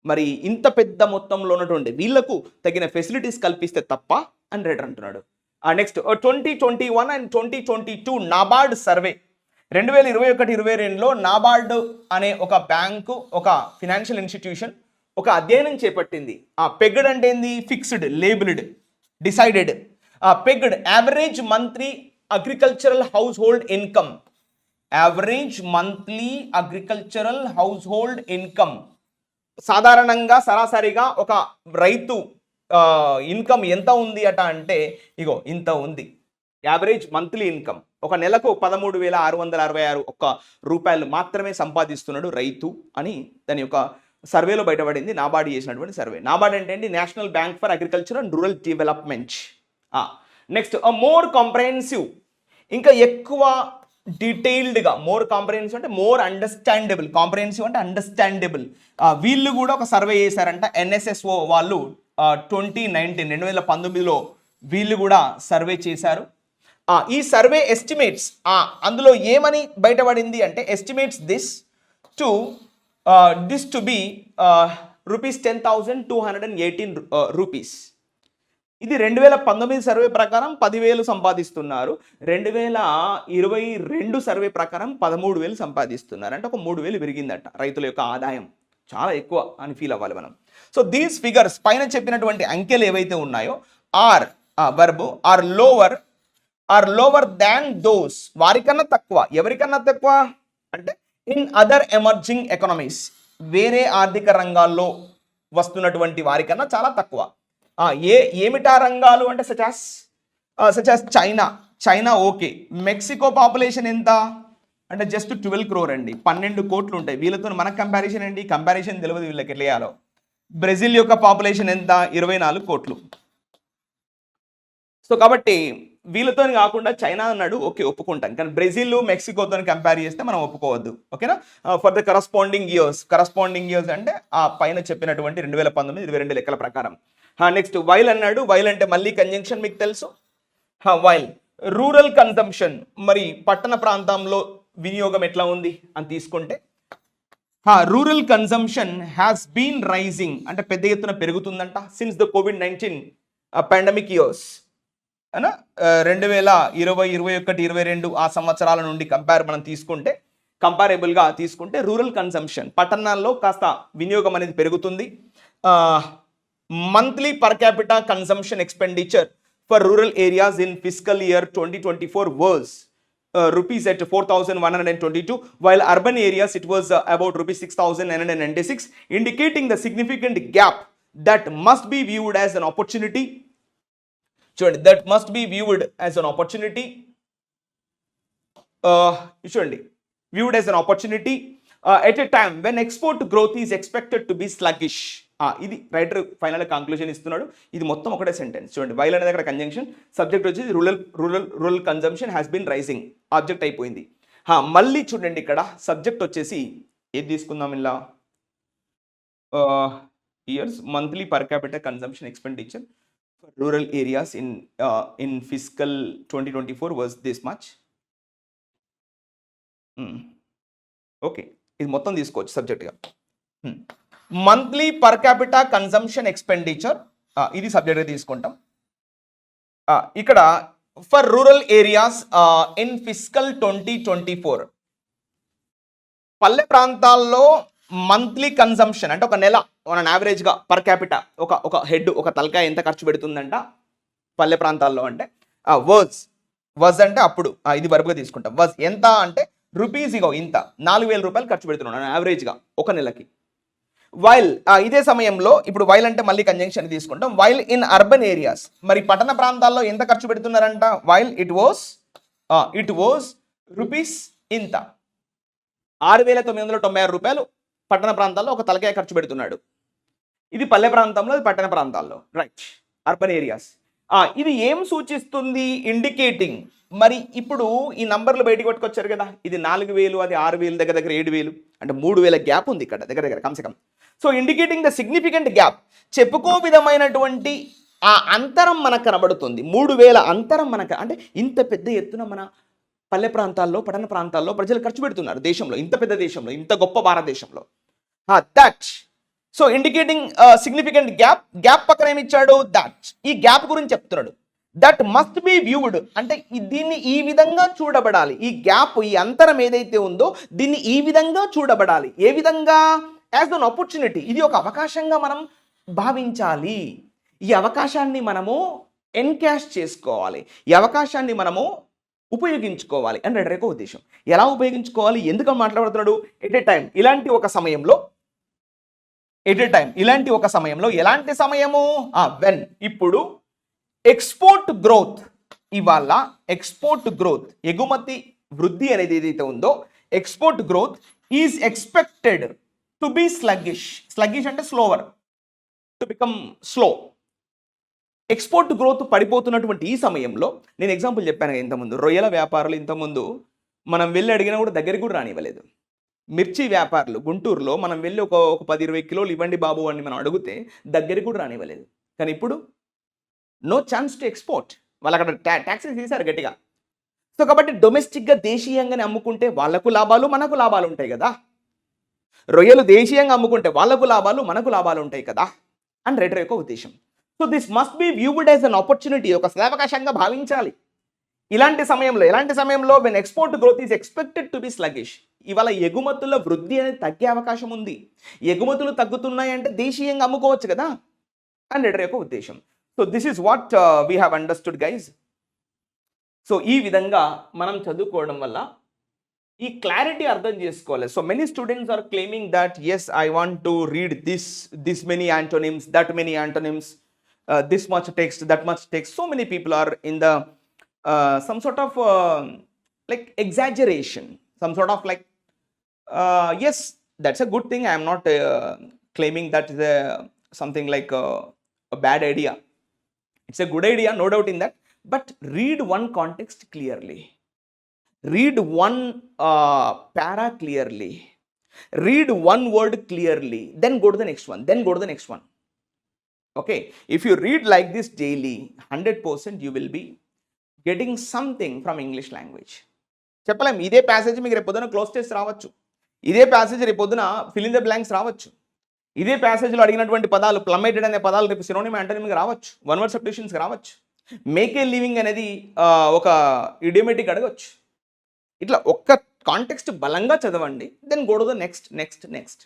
మరి ఇంత పెద్ద మొత్తంలో ఉన్నటువంటి వీళ్లకు తగిన ఫెసిలిటీస్ కల్పిస్తే తప్ప అని రైటర్ అంటున్నాడు. Next 2021 and 2022 NABARD survey. 2021-22లో నాబార్డ్ అనే ఒక బ్యాంకు, ఒక ఫినాన్షియల్ ఇన్స్టిట్యూషన్ ఒక అధ్యయనం చేపట్టింది. పెగ్డ్ అంటే ఏంది? Fixed, labelled, decided. Pegged average monthly agricultural household income. Average monthly agricultural household income. సాధారణంగా సరాసరిగా ఒక రైతు ఇన్కమ్ ఎంత ఉంది అట అంటే ఇగో ఇంత ఉంది. యావరేజ్ మంత్లీ ఇన్కమ్ ఒక నెలకు 13,666 రూపాయలు మాత్రమే సంపాదిస్తున్నాడు రైతు అని దాని యొక్క సర్వేలో బయటపడింది. నాబార్డ్ చేసినటువంటి సర్వే. నాబార్డ్ అంటే ఏంటి? National bank for agriculture and rural development. Next more comprehensive, ఇంకా ఎక్కువ డీటెయిల్డ్గా. మోర్ కాంప్రహెన్సివ్ అంటే మోర్ అండర్స్టాండబుల్. కాంప్రహెన్సివ్ అంటే అండర్స్టాండబుల్. వీళ్ళు కూడా ఒక సర్వే చేశారంట, NSSO వాళ్ళు. 2019లో వీళ్ళు కూడా సర్వే చేశారు. ఈ సర్వే ఎస్టిమేట్స్, అందులో ఏమని బయటపడింది అంటే estimates this to be rupees 10,218 rupees. ఇది 2019 సర్వే ప్రకారం 10,000 సంపాదిస్తున్నారు. 2022 సర్వే ప్రకారం 13,000 సంపాదిస్తున్నారు. అంటే ఒక 3,000 పెరిగిందట రైతుల యొక్క ఆదాయం. చాలా ఎక్కువ అని ఫీల్ అవ్వాలి మనం. సో దీస్ ఫిగర్స్, పైన చెప్పినటువంటి అంకెలు ఏవైతే ఉన్నాయో are verb are lower than those, వారికన్నా తక్కువ. ఎవరికన్నా తక్కువ అంటే ఇన్ అదర్ ఎమర్జింగ్ ఎకనామీస్, వేరే ఆర్థిక రంగాల్లో వస్తున్నటువంటి వారికన్నా చాలా తక్కువ. ఏమిటా రంగాలు అంటే such as China okay. Mexico population ఎంత అంటే జస్ట్ 12 crore అండి, 12 కోట్లు ఉంటాయి. వీళ్ళతో మన కంపారిజన్ ఏంటి? కంపారిజన్ తెలియదు వీళ్ళకి ఎట్లా చేయాలో. బ్రెజిల్ యొక్క పాపులేషన్ ఎంత? 24 కోట్లు. సో కాబట్టి వీళ్ళతో కాకుండా చైనా అన్నాడు, ఓకే ఒప్పుకుంటాం, కానీ బ్రెజిల్, మెక్సికోతో కంపేర్ చేస్తే మనం ఒప్పుకోవద్దు. ఓకేనా? ఫర్ ద కరస్పాండింగ్ ఇయర్స్ అంటే ఆ పైన చెప్పినటువంటి 2019-22 లెక్కల ప్రకారం. నెక్స్ట్ వైల్ అన్నాడు. వైల్ అంటే మళ్ళీ కంజంక్షన్ మీకు తెలుసు. వైల్ రూరల్ కన్జంప్షన్, మరి పట్టణ ప్రాంతంలో వినియోగం ఎట్లా ఉంది అని తీసుకుంటే rural consumption has been rising అంటే పెద్ద ఎత్తున పెరుగుతుందంట సిన్స్ ద కోవిడ్-19 పాండమిక్ ఇయర్స్ అనా 2020, 21, 22 ఆ సంవత్సరాల నుండి మనం తీసుకుంటే కంపారేబుల్గా తీసుకుంటే రూరల్ కన్సంప్షన్ పట్టణాల్లో కాస్త వినియోగం అనేది పెరుగుతుంది. Monthly per capita consumption expenditure for rural areas in physical year 2024 was rupees at 4,122, while urban areas it was about rupees 6,996, indicating the significant gap that must be viewed as an opportunity. చూడండి, that must be viewed as an opportunity. చూడండి, viewed as an opportunity at a time when export growth is expected to be sluggish. ఇది writer final conclusion ఇస్తున్నాడు. ఇది మొత్తం ఒకటే sentence. చూడండి, while అనేది అక్కడ కంజంక్షన్, సబ్జెక్ట్ వచ్చేసి rural consumption has been rising, object అయిపోయింది. మళ్ళీ చూడండి, ఇక్కడ సబ్జెక్ట్ వచ్చేసి ఏది తీసుకుందాం ఇలా, years monthly per capital consumption expenditure for rural areas in physical 2024 was this much. Okay, ఇది మొత్తం తీసుకోవచ్చు సబ్జెక్ట్గా. Monthly per capita consumption expenditure ఇది సబ్జెక్ట్గా తీసుకుంటాం. ఇక్కడ for rural areas in physical 2024 పల్లె ప్రాంతాల్లో మంత్లీ కన్సంప్షన్ అంటే ఒక నెల మన యావరేజ్గా పర్ క్యాపిటా ఒక హెడ్ ఒక తలకాయ ఎంత ఖర్చు పెడుతుందంట పల్లె ప్రాంతాల్లో అంటే వజ్ అంటే అప్పుడు ఇది వరకుగా తీసుకుంటాం. వజ్ ఎంత అంటే రూపీస్ ఇగో ఇంత 4,000 రూపాయలు ఖర్చు పెడుతున్నాను యావరేజ్గా ఒక నెలకి. వైల్ ఇదే సమయంలో ఇప్పుడు వైల్ అంటే మళ్ళీ కంజంక్షన్ తీసుకుంటాం. వైల్ ఇన్ అర్బన్ ఏరియాస్ మరి పట్టణ ప్రాంతాల్లో ఎంత ఖర్చు పెడుతున్నారంట, వైల్ ఇట్ వాజ్ రూపీస్ ఇంత 6,996 రూపాయలు పట్టణ ప్రాంతాల్లో ఒక తలకాయ ఖర్చు పెడుతున్నాడు. ఇది పల్లె ప్రాంతంలో, ఇది పట్టణ ప్రాంతాల్లో, రైట్, అర్బన్ ఏరియాస్. ఇది ఏం సూచిస్తుంది, ఇండికేటింగ్. మరి ఇప్పుడు ఈ నంబర్లు బయటకు పట్టుకొచ్చారు కదా, ఇది 4,000, అది 6,000, దగ్గర 7,000 అంటే 3,000 గ్యాప్ ఉంది ఇక్కడ దగ్గర కమ్సే కమ్. So indicating the significant gap, చెప్పుకో విధమైనటువంటి ఆ అంతరం మనకు కనబడుతుంది. 3,000 అంతరం మనకు అంటే ఇంత పెద్ద ఎత్తున మన పల్లె ప్రాంతాల్లో పట్టణ ప్రాంతాల్లో ప్రజలు ఖర్చు పెడుతున్నారు దేశంలో, ఇంత పెద్ద దేశంలో, ఇంత గొప్ప భారతదేశంలో. That so indicating significant gap పక్కన ఏమి ఇచ్చాడు, దట్ ఈ గ్యాప్ గురించి చెప్తున్నాడు. దట్ మస్ట్ బి వ్యూడ్ అంటే దీన్ని ఈ విధంగా చూడబడాలి. ఈ గ్యాప్, ఈ అంతరం ఏదైతే ఉందో దీన్ని ఈ విధంగా చూడబడాలి. ఏ విధంగా, యాజ్ అన్ ఆపర్చునిటీ, ఇది ఒక అవకాశంగా మనం భావించాలి. ఈ అవకాశాన్ని మనము ఎన్కాష్ చేసుకోవాలి, ఈ అవకాశాన్ని మనము ఉపయోగించుకోవాలి అని రైటర్ ఉద్దేశం. ఎలా ఉపయోగించుకోవాలి, ఎందుకు మాట్లాడుతున్నాడు, ఎట్ ఏ టైం ఇలాంటి ఒక సమయంలో, ఎలాంటి సమయము, వెన్ ఇప్పుడు ఎక్స్పోర్ట్ గ్రోత్, ఇవాళ ఎక్స్పోర్ట్ గ్రోత్ ఎగుమతి వృద్ధి అనేది ఏదైతే ఉందో export growth is expected to be sluggish అంటే slower, to become slow. Export growth పడిపోతున్నటువంటి ఈ సమయంలో నేను ఎగ్జాంపుల్ చెప్పాను ఇంతకుముందు, రొయ్యల వ్యాపారులు ఇంతకుముందు మనం వెళ్ళి అడిగినా కూడా దగ్గరికి కూడా రానివ్వలేదు. మిర్చి వ్యాపారులు గుంటూరులో మనం వెళ్ళి ఒక 10-20 కిలోలు ఇవ్వండి బాబు అని మనం అడిగితే దగ్గరికి కూడా రానివ్వలేదు. కానీ ఇప్పుడు నో ఛాన్స్ టు ఎక్స్పోర్ట్, వాళ్ళు అక్కడ ట్యాక్సెస్ తీశారు గట్టిగా. సో కాబట్టి డొమెస్టిక్గా దేశీయంగానే అమ్ముకుంటే వాళ్ళకు లాభాలు మనకు లాభాలు ఉంటాయి కదా, రొయ్యలు దేశీయంగా అమ్ముకుంటే వాళ్ళకు లాభాలు మనకు లాభాలు ఉంటాయి కదా అని రైటర్ యొక్క ఉద్దేశం. So this must be viewed as an opportunity, ఒక అవకాశంగా భావించాలి. ఎలాంటి సమయంలో when export growth is expected to B sluggish, ఇవాళ ఎగుమతుల వృద్ధి అనేది తగ్గే అవకాశం ఉంది. ఎగుమతులు తగ్గుతున్నాయి అంటే దేశీయంగా అమ్ముకోవచ్చు కదా అని రైటర్ యొక్క ఉద్దేశం. So this is what we have understood guys. So ఈ విధంగా మనం చదువుకోవడం వల్ల ఈ క్లారిటీ అర్థం చేసుకోవాలి. So many students are claiming that yes I want to read this many antonyms, that many antonyms, this much text, that much text. So many people are in the some sort of like exaggeration, some sort of like yes, that's a good thing. I am not claiming that is something like a bad idea. It's a good idea, no doubt in that. But read one context clearly, read one para clearly, read one word clearly, then go to the next one, okay? If you read like this daily, 100% you will be getting something from English language. చెప్పలేం, ఇదే passage మీకు రేపు పొద్దున cloze test రావచ్చు. ఇదే passage రేపు పొద్దున fill in the blanks రావచ్చు. ఇదే ప్యాసేజ్లో అడిగినటువంటి పదాలు ప్లమేటెడ్ అనే పదాలు రేపు సినోనిమ్ యాంటోనిమ్గా రావచ్చు, వన్ వర్డ్ సబ్స్టిట్యూషన్స్కి రావచ్చు. మేక్ ఏ లివింగ్ అనేది ఒక ఇడియోమేటిక్ అడగవచ్చు. ఇట్లా ఒక్క కాంటెక్స్ట్ బలంగా చదవండి, then go to the next.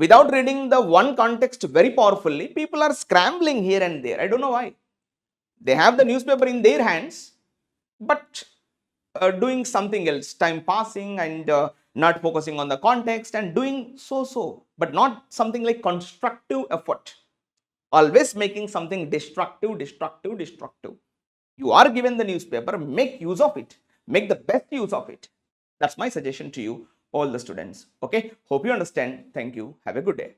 Without reading the one context very powerfully, people are scrambling here and there. I don't know why. They have the newspaper in their hands, but doing something else, time passing and not focusing on the context and doing so, but not something like constructive effort. Always making something destructive. You are given the newspaper, make use of it. Make the best use of it. That's my suggestion to you, all the students. Okay, hope you understand. Thank you. Have a good day.